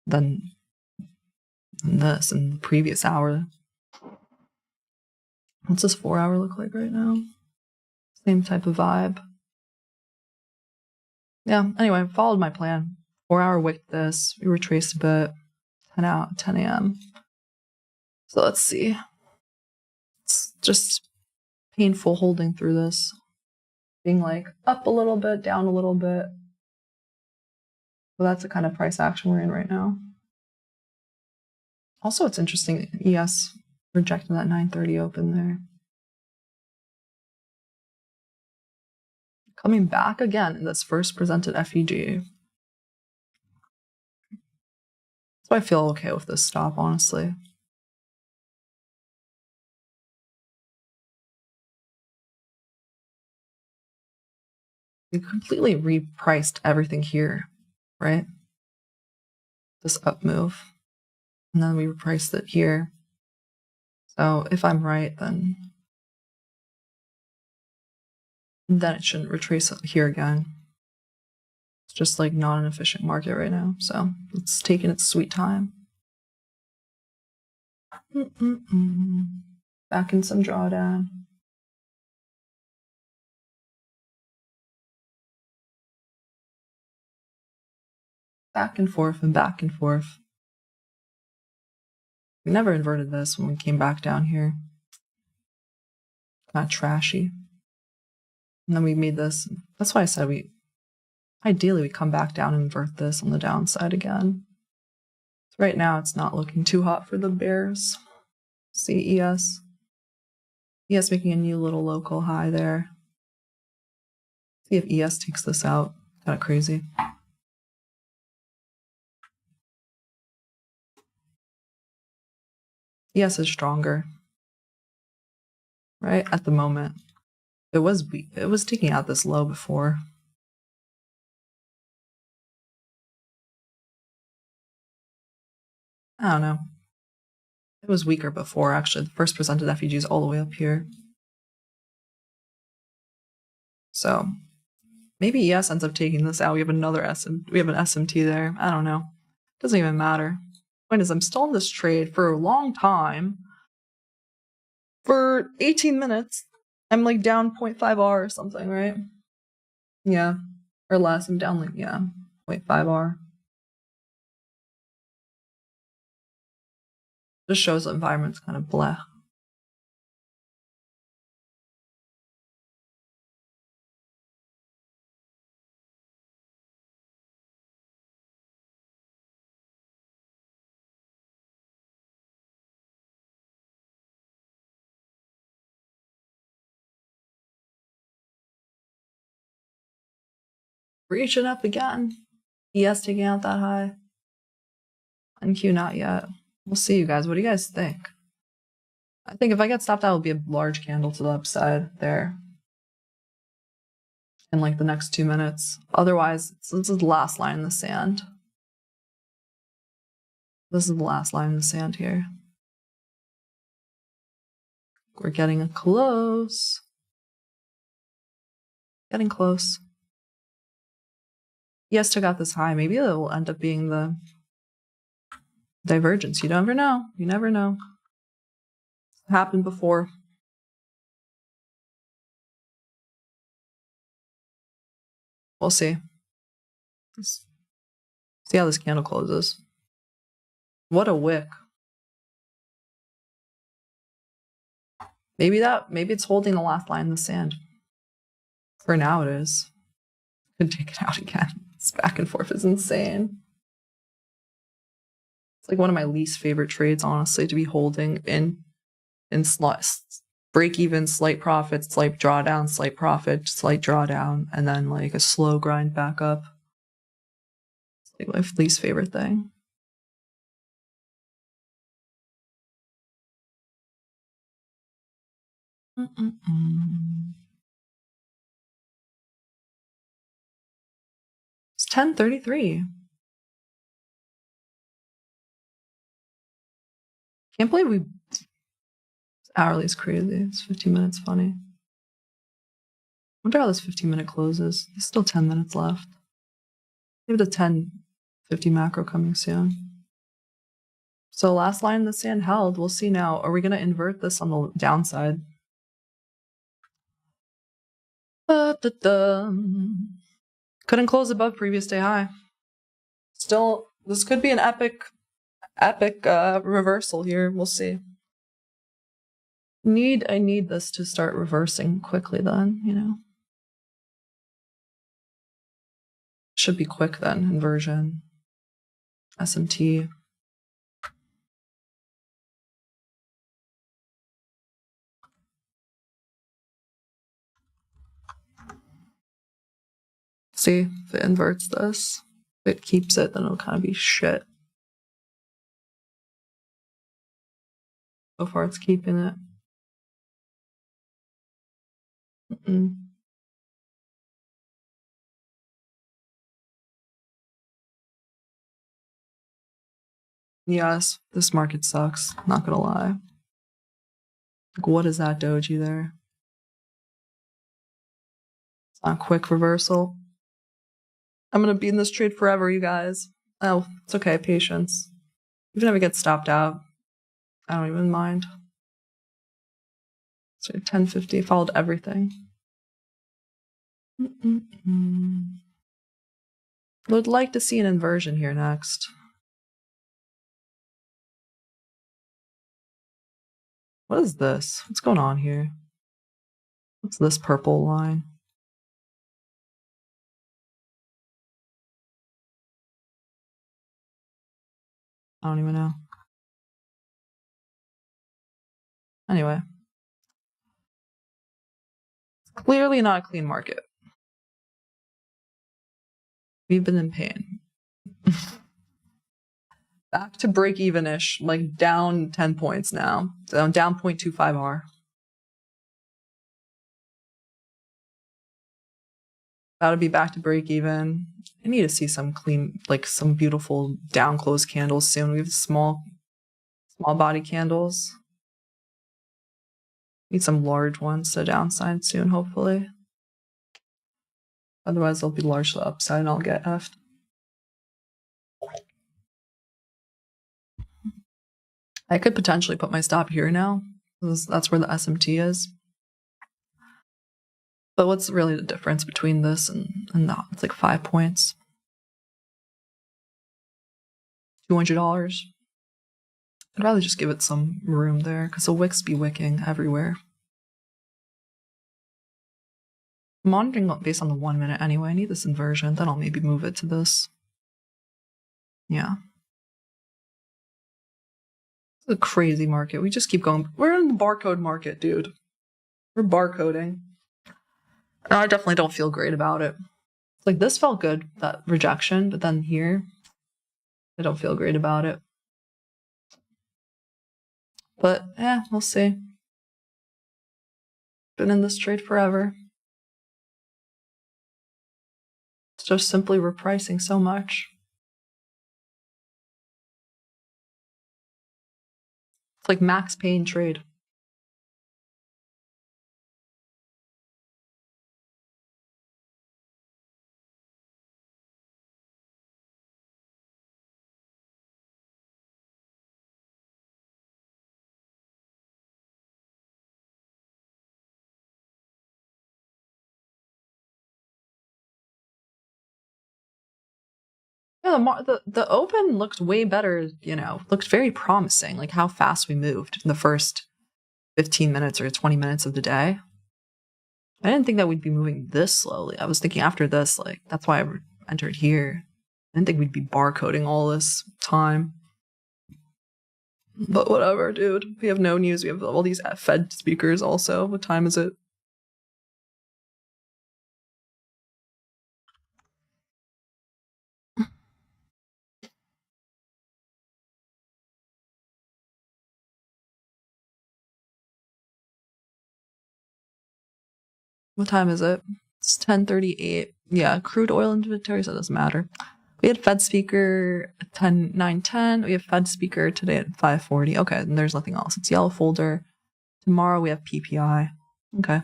than this in the previous hour. What's this 4 hour look like right now? Same type of vibe. Yeah, anyway, followed my plan. 4 hour wick this. We retraced a bit. 10 a.m. So let's see. It's just painful holding through this. Being up a little bit, down a little bit. Well, that's the kind of price action we're in right now. Also, it's interesting, ES Rejecting that 930 open there. Coming back again in this first presented FEG. So I feel okay with this stop, honestly. We completely repriced everything here, right? This up move. And then we repriced it here. So if I'm right, then it shouldn't retrace here again. It's just like not an efficient market right now. So it's taking its sweet time. Back in some drawdown. Back and forth and back and forth. We never inverted this when we came back down here. Not trashy. And then we made this. That's why I said ideally we come back down and invert this on the downside again. So right now it's not looking too hot for the bears. See ES. ES making a new little local high there. See if ES takes this out. Kind of crazy. ES is stronger. Right? At the moment. It was taking out this low before. I don't know. It was weaker before, actually. The first presented FEG is all the way up here. So maybe ES ends up taking this out. We have an SMT there. I don't know. Doesn't even matter. Point is, I'm still in this trade for a long time. For 18 minutes, I'm like down 0.5 R or something, right? Yeah. Or less. I'm down like, 0.5 R. Just shows the environment's kind of bleh. Reaching up again. ES taking out that high. NQ not yet. We'll see, you guys. What do you guys think? I think if I get stopped out, it'll be a large candle to the upside there. In like the next 2 minutes. Otherwise, this is the last line in the sand. This is the last line in the sand here. We're getting close. Getting close. Yes, took out this high. Maybe it will end up being the divergence. You never know. You never know. It happened before. We'll see. See how this candle closes. What a wick. Maybe it's holding the last line in the sand. For now it is. Could take it out again. This back and forth is insane. It's like one of my least favorite trades, honestly, to be holding in break even, slight profit, slight drawdown, slight profit, slight drawdown, and then like a slow grind back up. It's like my least favorite thing. It's 10:33. Can't believe hourly is crazy. It's 15 minutes funny. Wonder how this 15-minute closes. There's still 10 minutes left. Maybe the 10:50 macro coming soon. So last line in the sand held. We'll see now. Are we going to invert this on the downside? Couldn't close above previous day high. Still, this could be an epic reversal here. We'll see. I need this to start reversing quickly then, you know. Should be quick then, inversion. SMT. See if it inverts this. If it keeps it, then it'll kind of be shit. So far, it's keeping it. Yes, this market sucks. Not gonna lie. Like, what is that doji there? It's not a quick reversal. I'm gonna be in this trade forever, you guys. Oh, it's okay. Patience. Even if it gets stopped out, I don't even mind. So 1050 followed everything. Would like to see an inversion here next. What is this? What's going on here? What's this purple line? I don't even know. Anyway. Clearly not a clean market. We've been in pain. Back to break even-ish, like down 10 points now. So down 0.25R. About to be back to break even. I need to see some clean, like some beautiful down close candles soon. We have small body candles. Need some large ones to downside soon, hopefully. Otherwise, they'll be large to the upside and I'll get effed. I could potentially put my stop here now. That's where the SMT is. But what's really the difference between this and that? It's like 5 points. $200. I'd rather just give it some room there because the wicks be wicking everywhere. I'm monitoring based on the 1 minute anyway. I need this inversion. Then I'll maybe move it to this. Yeah. It's a crazy market. We just keep going. We're in the barcode market, dude. We're barcoding. And I definitely don't feel great about it. Like, this felt good, that rejection, but then here, I don't feel great about it. But, we'll see. Been in this trade forever. It's just simply repricing so much. It's like max pain trade. Yeah, the open looked way better, looked very promising, like how fast we moved in the first 15 minutes or 20 minutes of the day. I didn't think that we'd be moving this slowly. I was thinking after this, like, that's why I entered here. I didn't think we'd be barcoding all this time. But whatever, dude. We have no news. We have all these Fed speakers also. What time is it? What time is it? It's 10:38. Yeah, crude oil inventory, so it doesn't matter. We had Fed speaker at 9:10. We have Fed speaker today at 5:40. Okay, and there's nothing else. It's yellow folder. Tomorrow we have PPI. Okay.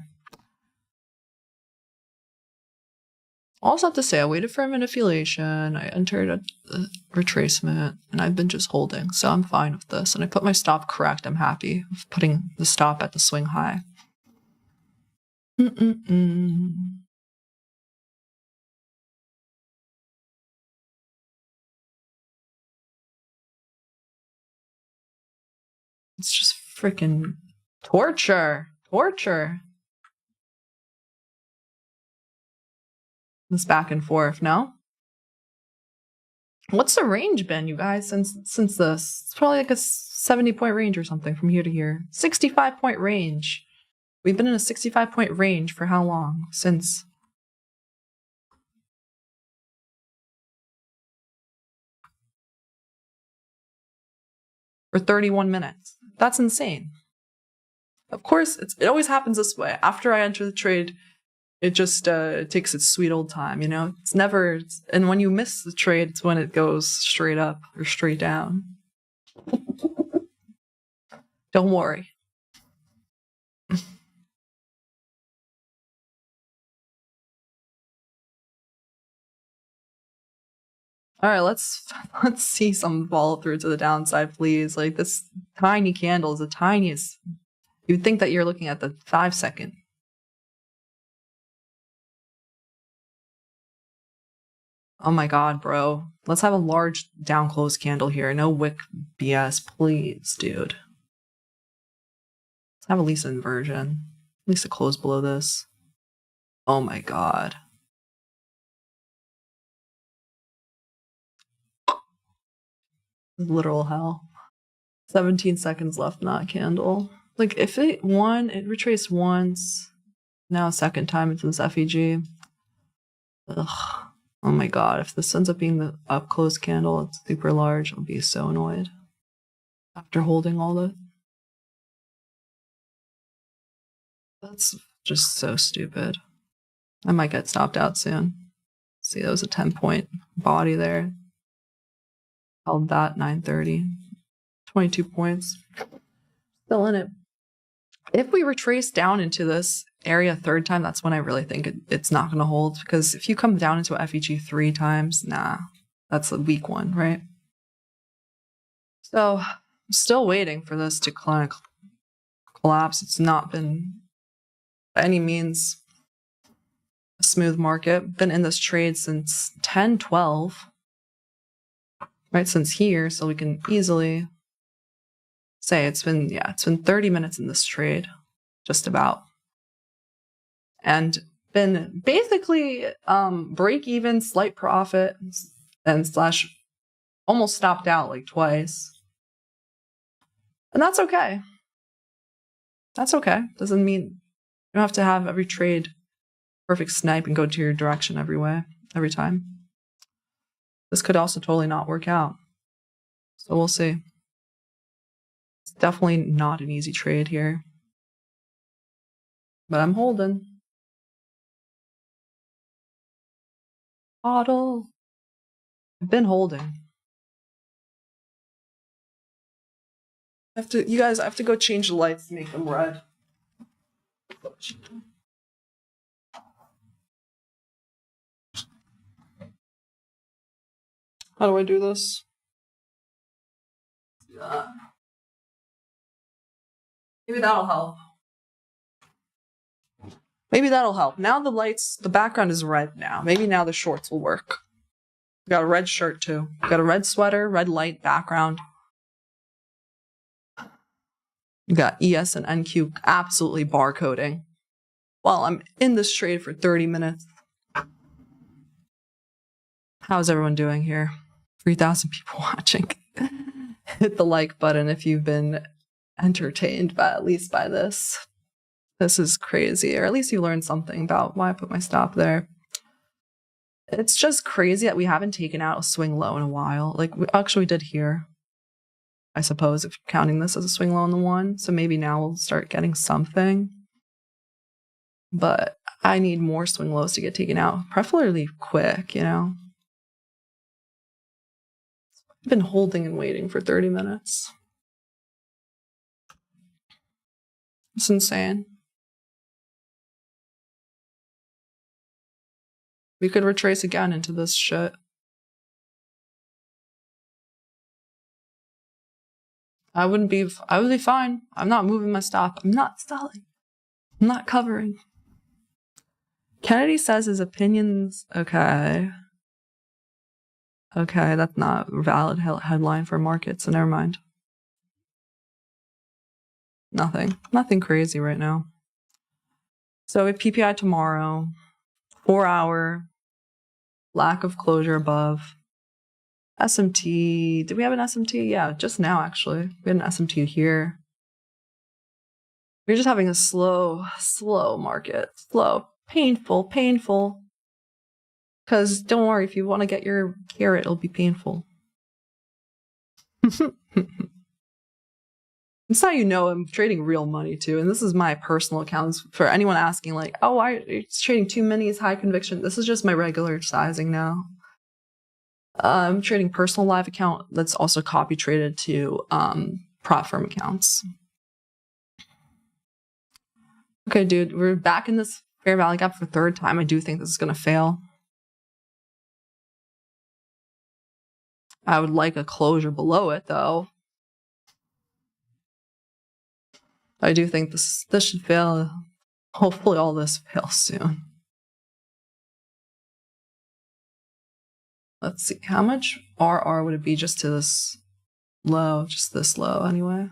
Also have to say, I waited for a manipulation. I entered a retracement, and I've been just holding, so I'm fine with this. And I put my stop correct. I'm happy with putting the stop at the swing high. It's just freaking torture. Torture. This back and forth, no? What's the range been, you guys, since this? It's probably like a 70-point range or something from here to here. 65-point range. We've been in a 65-point range for how long? Since for 31 minutes. That's insane. Of course, it always happens this way. After I enter the trade, it just takes its sweet old time, you know? And when you miss the trade, it's when it goes straight up or straight down. Don't worry. All right, let's see some follow through to the downside, please. Like, this tiny candle is the tiniest. You'd think that you're looking at the 5 second. Oh my god, bro. Let's have a large down close candle here. No wick BS, please, dude. Let's have at least an inversion. At least a close below this. Oh my god. Literal hell. 17 seconds left in that candle. Like, if it retraced once. Now second time into this FEG. Ugh. Oh my god, if this ends up being the up close candle, it's super large, I'll be so annoyed. After holding all that. That's just so stupid. I might get stopped out soon. See, that was a 10-point body there. Held that 930. 22 points. Still in it. If we retrace down into this area third time, that's when I really think it's not going to hold. Because if you come down into a FEG 3 times, nah, that's a weak one, right? So I'm still waiting for this to kind of collapse. It's not been by any means a smooth market. Been in this trade since 10-12, right? Since here, so we can easily say it's been 30 minutes in this trade, just about. And been basically break even, slight profit, and slash almost stopped out like twice. And that's okay. That's okay. Doesn't mean you don't have to have every trade perfect snipe and go to your direction every time. This could also totally not work out. So we'll see. It's definitely not an easy trade here. But I'm holding. Hodl. I've been holding. I have to go change the lights to make them red. How do I do this? Maybe that'll help. Now the background is red now. Maybe now the shorts will work. Got a red shirt too. Got a red sweater, red light background. You got ES and NQ absolutely barcoding. Well, I'm in this trade for 30 minutes. How's everyone doing here? 3,000 people watching. Hit the like button if you've been entertained at least by this. This is crazy. Or at least you learned something about why I put my stop there. It's just crazy that we haven't taken out a swing low in a while. Like, we actually did here, I suppose, if you're counting this as a swing low in the one. So maybe now we'll start getting something. But I need more swing lows to get taken out. Preferably quick, you know? I've been holding and waiting for 30 minutes. It's insane. We could retrace again into this shit. I would be fine. I'm not moving my stop. I'm not selling. I'm not covering. Kennedy says his opinions. Okay, that's not a valid headline for market, so never mind. Nothing crazy right now. So with PPI tomorrow, 4 hour, lack of closure above. SMT, did we have an SMT? Yeah, just now actually. We had an SMT here. We're just having a slow market. Slow. Painful. Because don't worry, if you want to get your carrot, it'll be painful. It's how you know I'm trading real money too. And this is my personal accounts for anyone asking, like, oh, why are you trading too many is high conviction? This is just my regular sizing now. I'm trading personal live account that's also copy traded to prop firm accounts. Okay, dude, we're back in this fair value gap for third time. I do think this is going to fail. I would like a closure below it, though. I do think this should fail. Hopefully all this fails soon. Let's see. How much RR would it be just to this low? Just this low, anyway.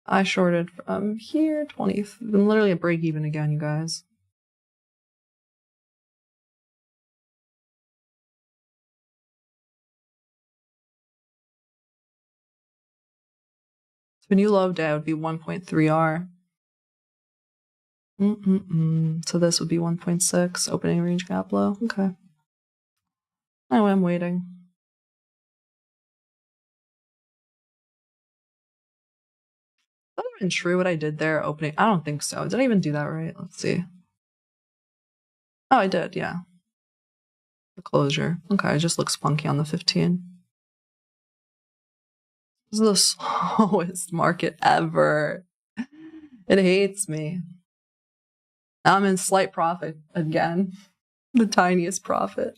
I shorted from here, 20. Been literally a break even again, you guys. So a new low day would be 1.3R. So this would be 1.6, opening range gap low. Okay. Anyway, I'm waiting. Is that even true what I did there opening? I don't think so. Did I even do that right? Let's see. Oh, I did, yeah. The closure. Okay, it just looks funky on the 15. This is the slowest market ever. It hates me. Now I'm in slight profit again. The tiniest profit.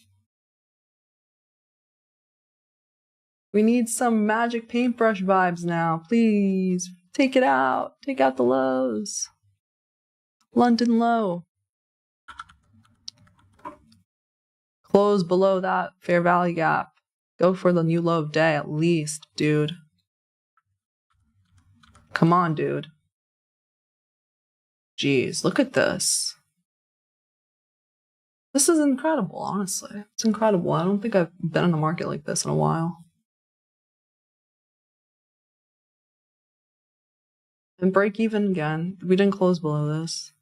We need some magic paintbrush vibes now. Please, take it out. Take out the lows. London low. Close below that fair value gap. Go for the new low of day at least, dude. Come on, dude. Jeez, look at this. This is incredible, honestly. It's incredible. I don't think I've been in the market like this in a while. And break even again. We didn't close below this.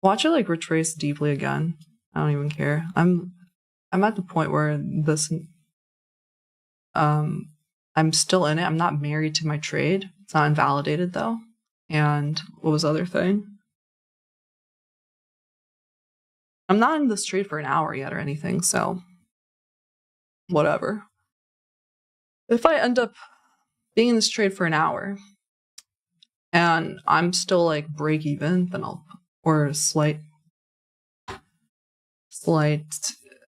Watch it like retrace deeply again. I don't even care. I'm at the point where this I'm still in it. I'm not married to my trade. It's not invalidated though. And what was the other thing? I'm not in this trade for an hour yet or anything, so whatever. If I end up being in this trade for an hour and I'm still like break even, then I'll, or slight, if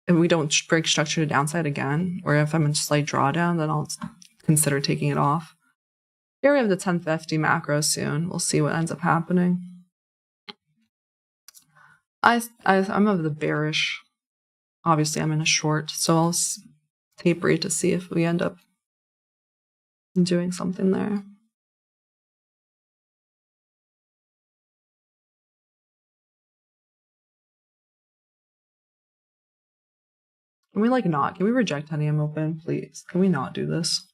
we don't break structure to downside again, or if I'm in slight drawdown, then I'll consider taking it off. Here we have the 1050 macro soon. We'll see what ends up happening. I'm of the bearish. Obviously, I'm in a short, so I'll tape rate to see if we end up doing something there. Can we like not? Can we reject 10 AM open, please? Can we not do this?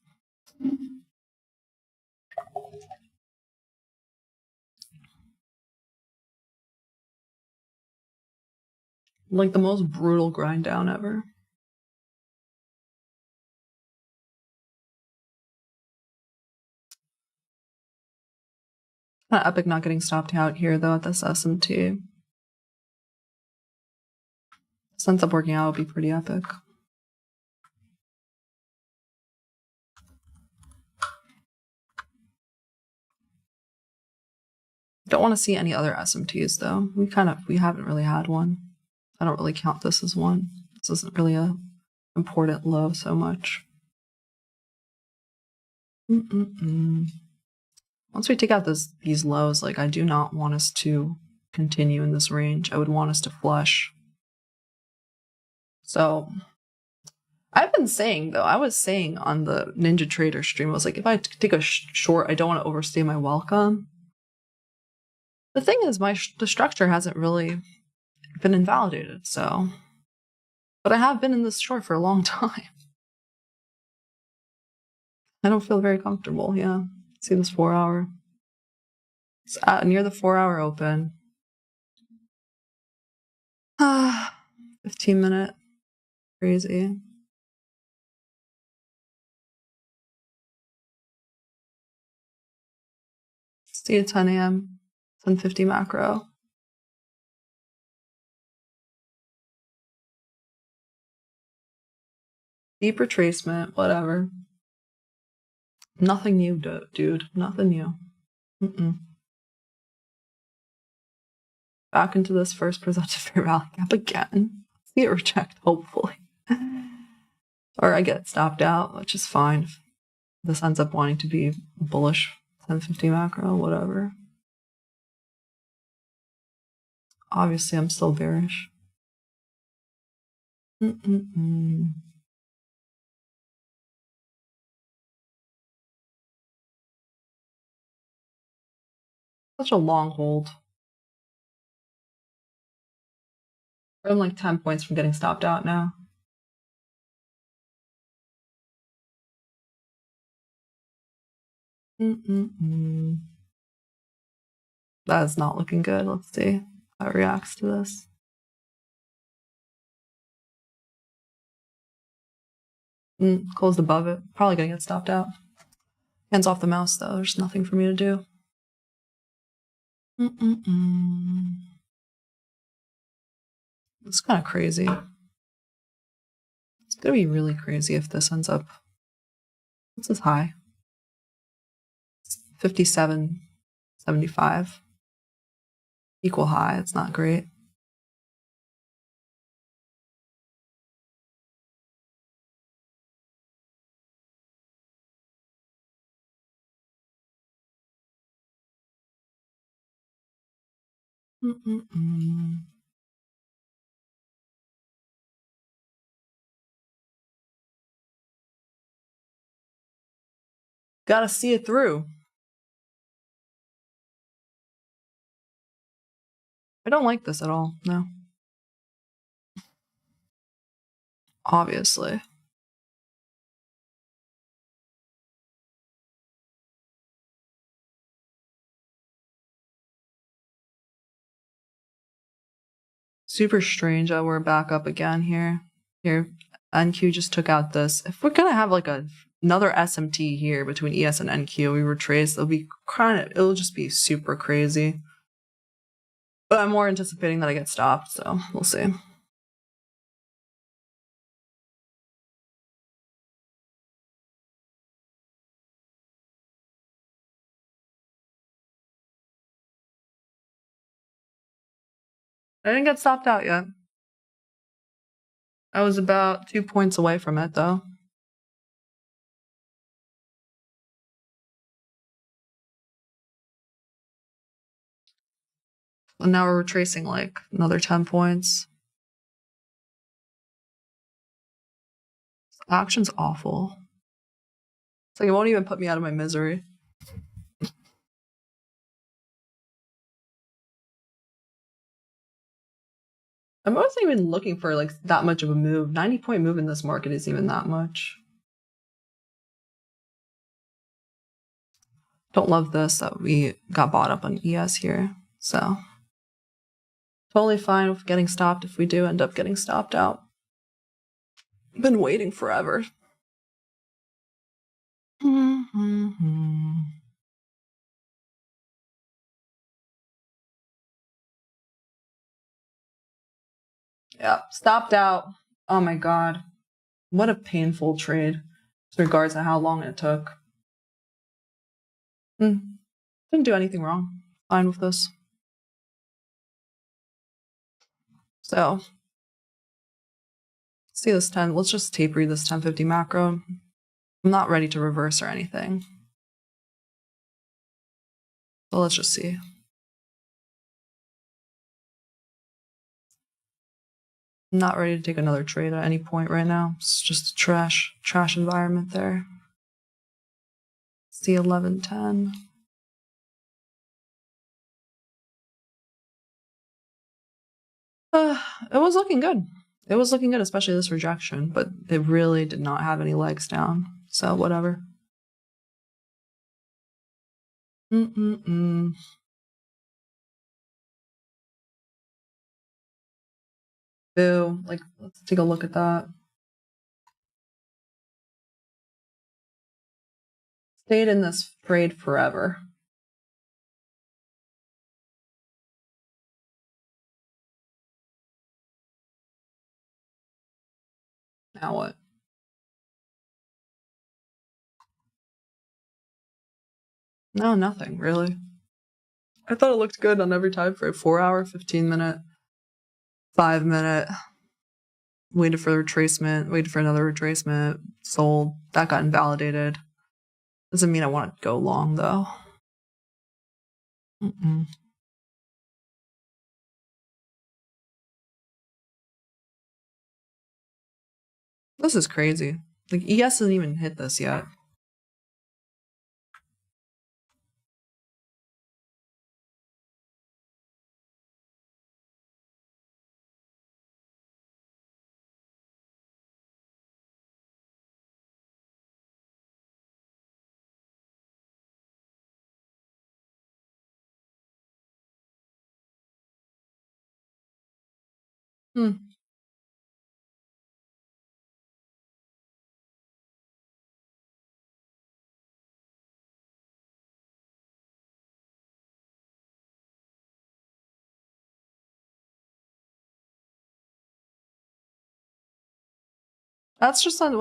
Like the most brutal grind down ever. Kind of epic not getting stopped out here though at this SMT. This ends up working out, would be pretty epic. Don't want to see any other SMTs though. We haven't really had one. I don't really count this as one. This isn't really a important low so much. Once we take out these lows, like I do not want us to continue in this range. I would want us to flush. So I've been saying though, I was saying on the Ninja Trader stream, I was like, if I take a short, I don't want to overstay my welcome. The thing is, the structure hasn't really been invalidated, so. But I have been in this short for a long time. I don't feel very comfortable, yeah. See this 4 hour. It's near the 4 hour open. 15 minute. Crazy. See at 10 a.m. 10:50 macro. Deep retracement, whatever. Nothing new, dude. Nothing new. Back into this first presented fair value gap again. See it reject, hopefully. Or I get stopped out, which is fine. If this ends up wanting to be bullish 10:50 macro, whatever. Obviously, I'm still bearish. Such a long hold. I'm like 10 points from getting stopped out now. That is not looking good. Let's see how it reacts to this. Closed above it. Probably gonna get stopped out. Hands off the mouse though. There's nothing for me to do. It's kind of crazy. It's gonna be really crazy if this ends up. What's this high? 57.75. Equal high. It's not great. Gotta see it through. I don't like this at all. No. Obviously. Super strange that we're back up again here. Here, NQ just took out this. If we're gonna have like another SMT here between ES and NQ, we retrace, it'll just be super crazy. But I'm more anticipating that I get stopped, so we'll see. I didn't get stopped out yet. I was about 2 points away from it, though. And now we're retracing like another 10 points. Action's awful. It's like it won't even put me out of my misery. I wasn't even looking for like that much of a move. 90-point move in this market isn't even that much. Don't love this that we got bought up on ES here. So totally fine with getting stopped if we do end up getting stopped out. Been waiting forever. Yeah, stopped out. Oh my god. What a painful trade with regards to how long it took. Didn't do anything wrong. Fine with this. So, see this 10. Let's just tape read this 1050 macro. I'm not ready to reverse or anything. So let's just see. I'm not ready to take another trade at any point right now. It's just a trash environment there. See 1110. It was looking good. It was looking good, especially this rejection, but it really did not have any legs down. So whatever. Boo. Like, let's take a look at that. Stayed in this trade forever. Now what? No, nothing really. I thought it looked good on every time frame. 4 hour, 15 minute, 5 minute. Waited for the retracement, waited for another retracement, sold. That got invalidated. Doesn't mean I want to go long though. This is crazy. Like ES hasn't even hit this yet. That's just not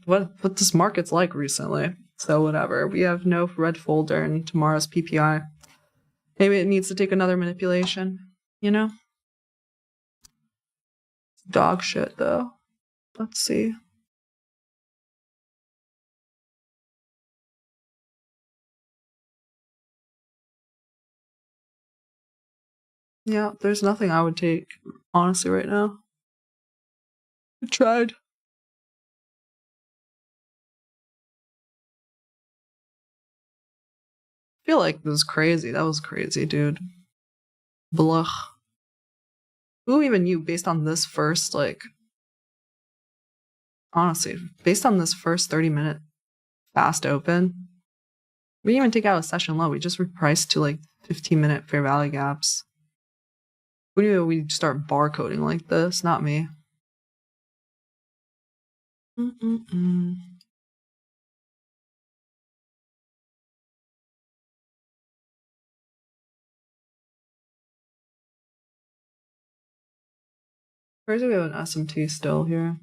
what this market's like recently. So whatever. We have no red folder in tomorrow's PPI. Maybe it needs to take another manipulation, you know? Dog shit though. Let's see. Yeah, there's nothing I would take, honestly, right now. I tried. I feel like it was crazy. That was crazy, dude. Blah. Who even knew based on this first, like, honestly, based on this first 30-minute fast open, we didn't even take out a session low. We just repriced to like 15-minute fair value gaps. Who knew we'd start barcoding like this? Not me. Where's we have an SMT still here?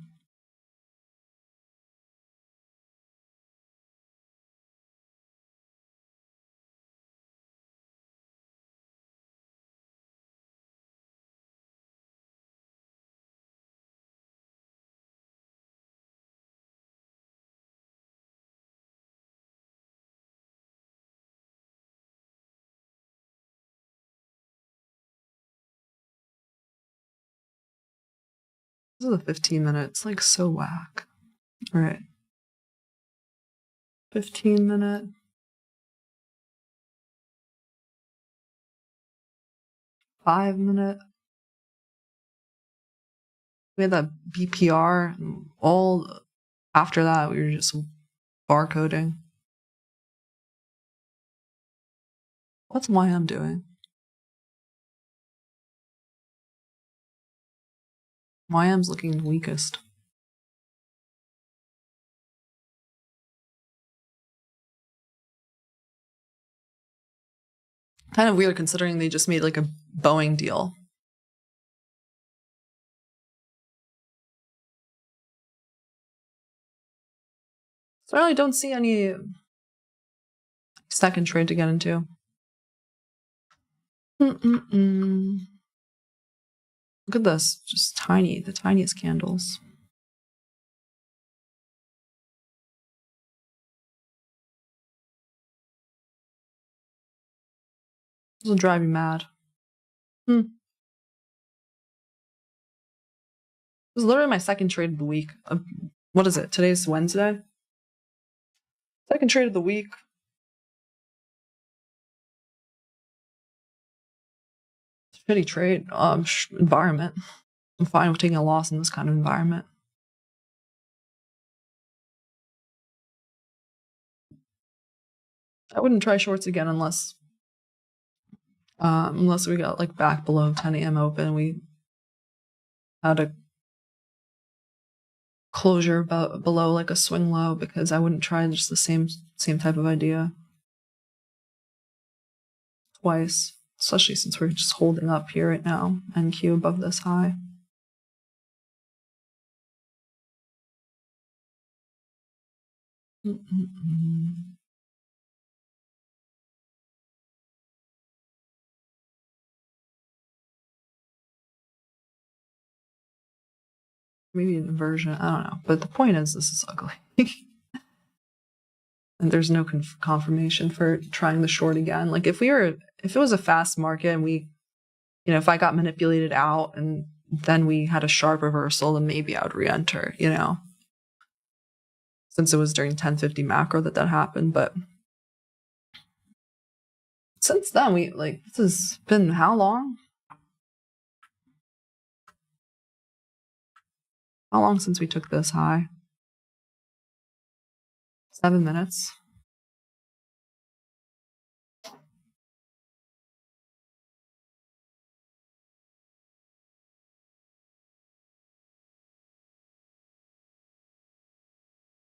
This is a 15-minute. It's like so whack. All right. 15-minute. 5-minute. We had that BPR. All after that, we were just barcoding. What's YM doing? YM's looking the weakest. Kind of weird considering they just made like a Boeing deal. So I really don't see any second trade to get into. Look at this, just tiny, the tiniest candles. This will drive you mad. This is literally my second trade of the week. What is it? Today's Wednesday? Second trade of the week. Shitty trade environment. I'm fine with taking a loss in this kind of environment. I wouldn't try shorts again unless we got like back below 10 a.m. open. We had a closure below like a swing low, because I wouldn't try just the same type of idea twice, especially since we're just holding up here right now, NQ above this high. Maybe an inversion, I don't know. But the point is, this is ugly. And there's no confirmation for trying the short again. Like if it was a fast market and we, if I got manipulated out and then we had a sharp reversal, then maybe I would re-enter, since it was during 1050 macro that happened. But since then, this has been how long? How long since we took this high? 7 minutes.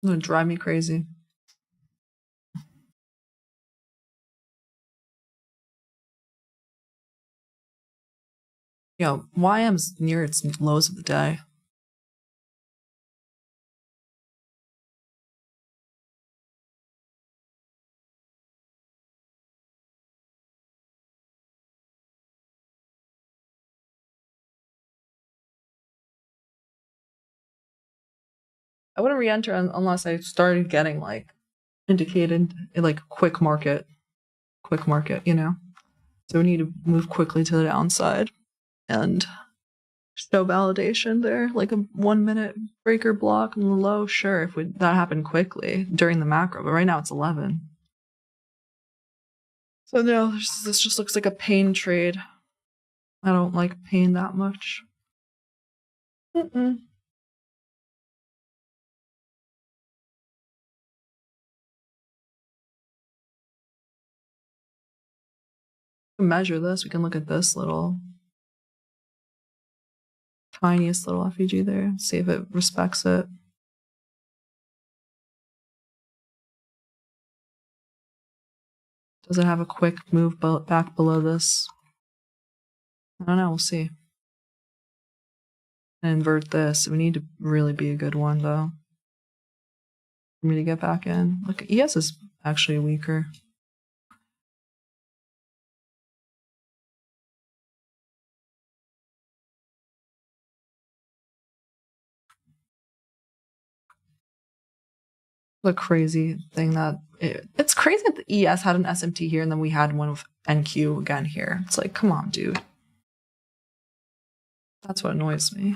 It's gonna drive me crazy. YM's near its lows of the day. I wouldn't re-enter unless I started getting indicated quick market, So we need to move quickly to the downside and show validation there, like a 1 minute breaker block on the low. Sure, if that happened quickly during the macro, but right now it's 11. So no, this just looks like a pain trade. I don't like pain that much. Measure this. We can look at this tiniest little FEG there, see if it respects it. Does it have a quick move back below this? I don't know. We'll see. And invert this. We need to really be a good one, though, for me to get back in. Look, ES is actually weaker. The crazy thing it's crazy that the ES had an SMT here and then we had one with NQ again here. It's like, come on, dude. That's what annoys me.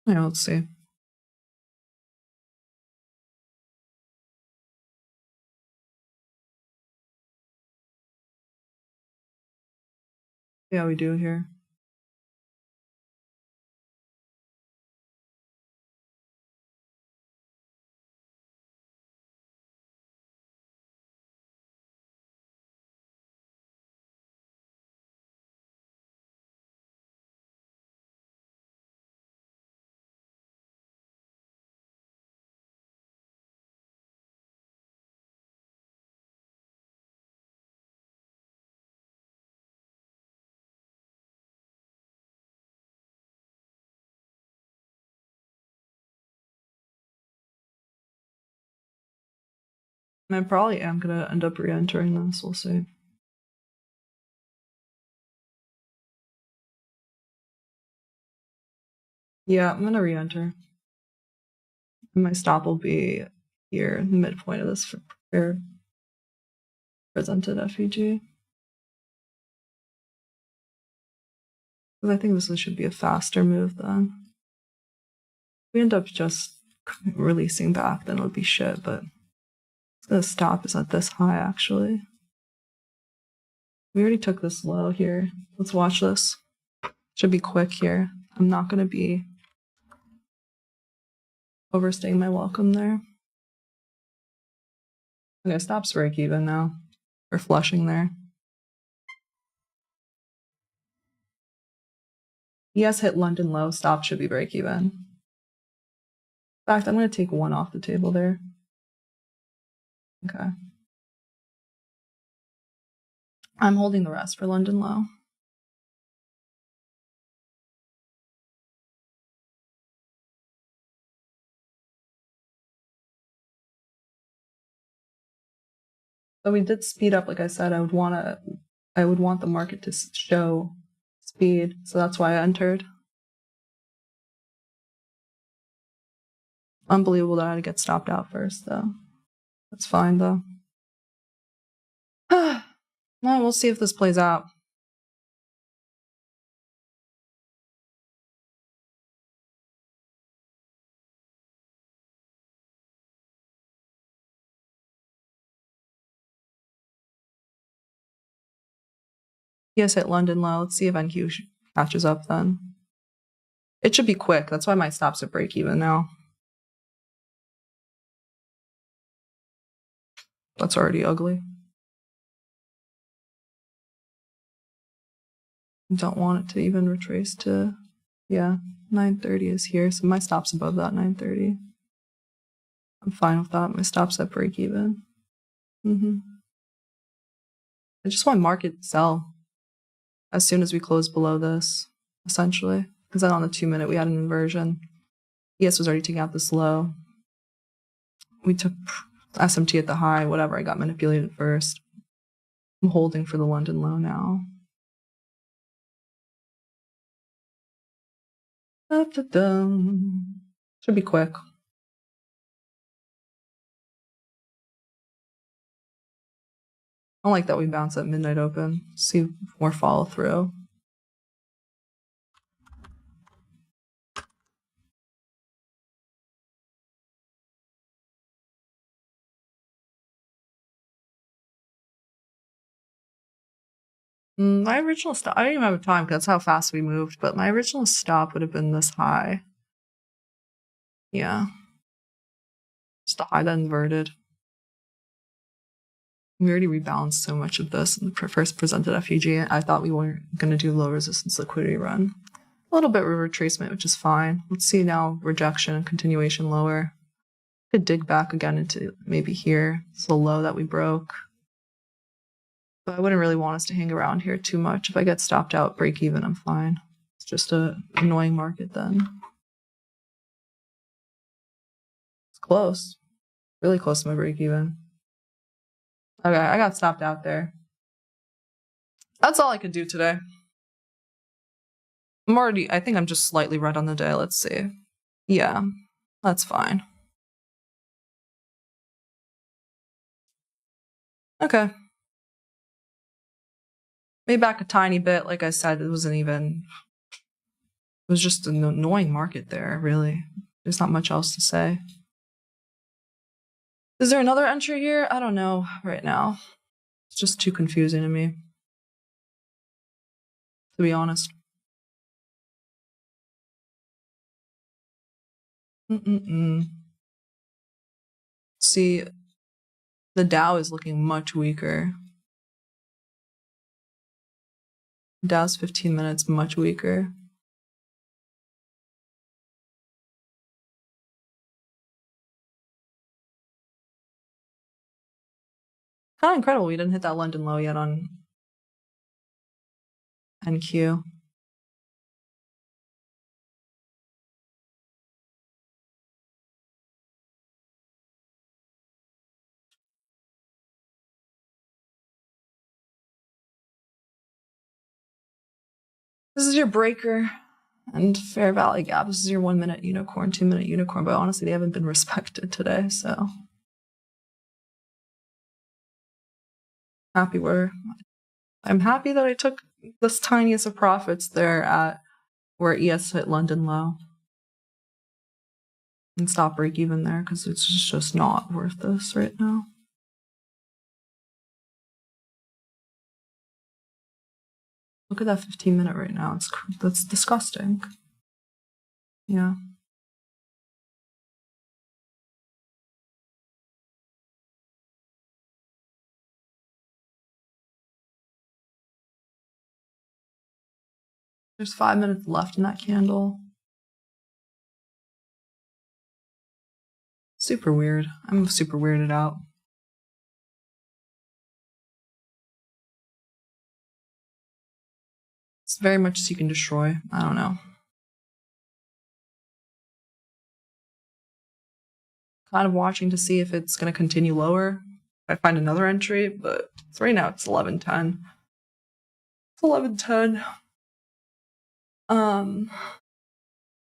Yeah, let's see. Yeah, we do here. And I probably am gonna end up re-entering this. We'll see. Yeah, I'm gonna re-enter. My stop will be here, the midpoint of this presented FEG. Because I think this should be a faster move then. If we end up just releasing back, then it'll be shit, but the stop is at this high, actually. We already took this low here. Let's watch this. Should be quick here. I'm not going to be overstaying my welcome there. Okay, stop's break even now. We're flushing there. ES hit London low, stop should be break even. In fact, I'm going to take one off the table there. Okay. I'm holding the rest for London low. So we did speed up, like I said. I would want the market to show speed, so that's why I entered. Unbelievable that I had to get stopped out first, though. That's fine, though. Well, we'll see if this plays out. Yes, hit London low. Let's see if NQ catches up then. It should be quick. That's why my stop's at break even now. That's already ugly. Don't want it to even retrace to, yeah, 930 is here. So my stop's above that 930. I'm fine with that. My stop's at break even. I just want market sell as soon as we close below this, essentially. Because then on the 2 minute, we had an inversion. ES was already taking out this low. We took SMT at the high, whatever. I got manipulated first. I'm holding for the London low now. Should be quick. I don't like that we bounce at midnight open. See more follow through. My original stop, I don't even have a time because that's how fast we moved, but my original stop would have been this high. Yeah. Just the high that inverted. We already rebalanced so much of this in the first presented FEG. I thought we weren't going to do low resistance liquidity run. A little bit of retracement, which is fine. Let's see now rejection and continuation lower. Could dig back again into maybe here. It's the low that we broke. But I wouldn't really want us to hang around here too much. If I get stopped out, break even, I'm fine. It's just an annoying market then. It's close. Really close to my break even. Okay, I got stopped out there. That's all I could do today. I think I'm just slightly red on the day. Let's see. Yeah, that's fine. Okay. Made back a tiny bit. Like I said, it was just an annoying market there, really. There's not much else to say. Is there another entry here? I don't know right now. It's just too confusing to me, to be honest. See, the Dow is looking much weaker. Dow's 15 minutes, much weaker. Kind of incredible we didn't hit that London low yet on NQ. This is your breaker and fair value gap. This is your 1 minute unicorn, 2 minute unicorn, but honestly, they haven't been respected today, so. I'm happy that I took this tiniest of profits there at where ES hit London low. And stop break even there because it's just not worth this right now. Look at that 15 minute right now. That's disgusting. Yeah. There's 5 minutes left in that candle. Super weird. I'm super weirded out. It's very much seek and destroy. I don't know. Kind of watching to see if it's going to continue lower. I find another entry, but right now it's 11:10. It's 11:10.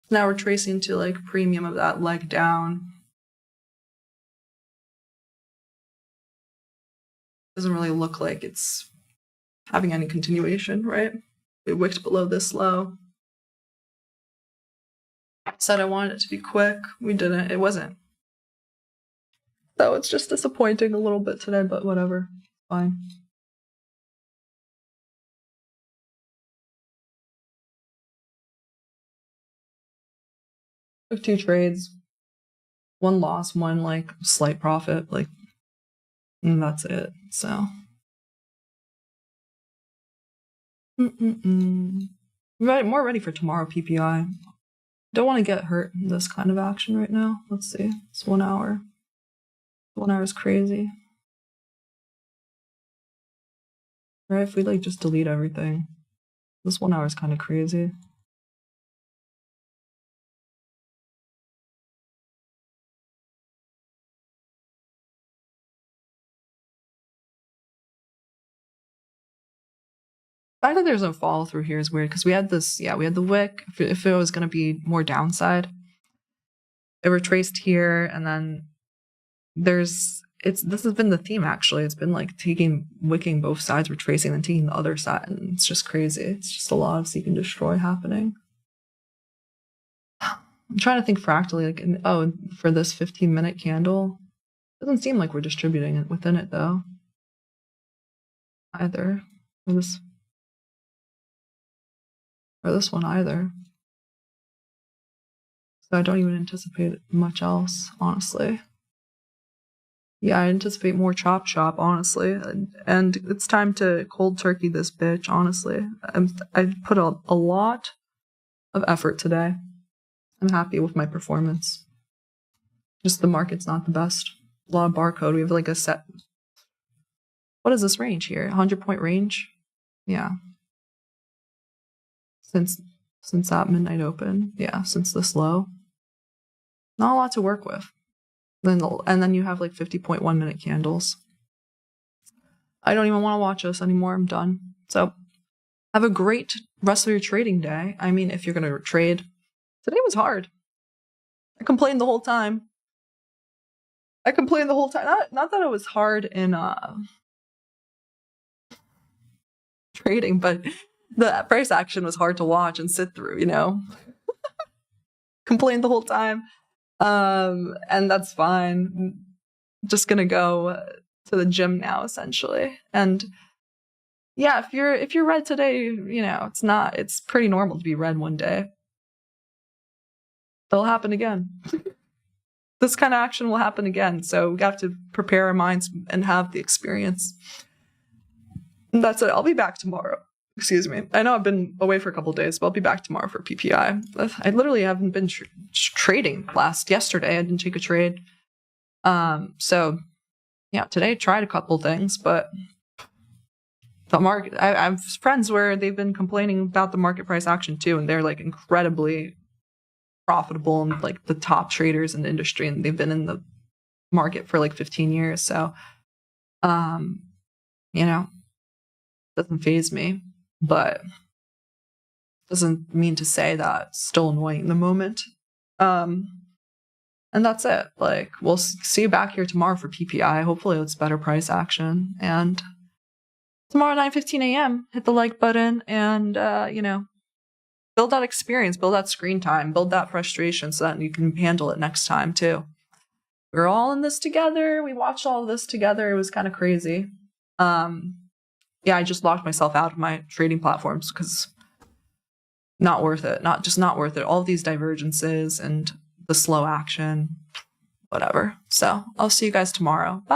Now we're tracing to like premium of that leg down. Doesn't really look like it's having any continuation, right? It wicked below this low. I said I wanted it to be quick. We didn't. It wasn't. So it's just disappointing a little bit today, but whatever. Fine. Took 2 trades. 1 loss, 1 like slight profit. Like, and that's it. So. More ready for tomorrow PPI. Don't want to get hurt in this kind of action right now. Let's see. It's 1 hour. 1 hour is crazy. Right? If we like just delete everything, this 1 hour is kind of crazy. The fact that there's no follow through here is weird because we had this, we had the wick. If it was going to be more downside, it retraced here, and then this has been the theme actually. It's been like wicking both sides, retracing, then taking the other side, and it's just crazy. It's just a lot of seek and destroy happening. I'm trying to think fractally, like, for this 15-minute candle, doesn't seem like we're distributing it within it though. Either. Or this one either. So I don't even anticipate much else, honestly. Yeah, I anticipate more chop shop, honestly. And it's time to cold turkey this bitch, honestly. I put a lot of effort today. I'm happy with my performance. Just the market's not the best. A lot of barcode. We have like a set. What is this range here? 100-point range? Yeah. Since that midnight open. Yeah, since this low. Not a lot to work with. And then you have like 50.1 minute candles. I don't even want to watch this anymore. I'm done. So have a great rest of your trading day. I mean, if you're going to trade. Today was hard. I complained the whole time. Not that it was hard in trading, but the price action was hard to watch and sit through, you know. Complained the whole time. And that's fine. Just gonna go to the gym now, essentially. And yeah, if you're red today, you know, it's pretty normal to be red one day. It'll happen again. This kind of action will happen again. So we have to prepare our minds and have the experience. And that's it. I'll be back tomorrow. Excuse me. I know I've been away for a couple of days, but I'll be back tomorrow for PPI. I literally haven't been trading yesterday. I didn't take a trade. So yeah, today I tried a couple things, but the market, I have friends where they've been complaining about the market price action too, and they're like incredibly profitable and like the top traders in the industry, and they've been in the market for like 15 years. So, you know, doesn't faze me. But doesn't mean to say that it's still annoying in the moment. And that's it. Like, we'll see you back here tomorrow for PPI. Hopefully it's better price action. And tomorrow 9:15 a.m., hit the like button and, you know, build that experience, build that screen time, build that frustration so that you can handle it next time too. We're all in this together. We watched all of this together. It was kind of crazy. Yeah, I just locked myself out of my trading platforms because not worth it. Not worth it. All of these divergences and the slow action, whatever. So I'll see you guys tomorrow. Bye.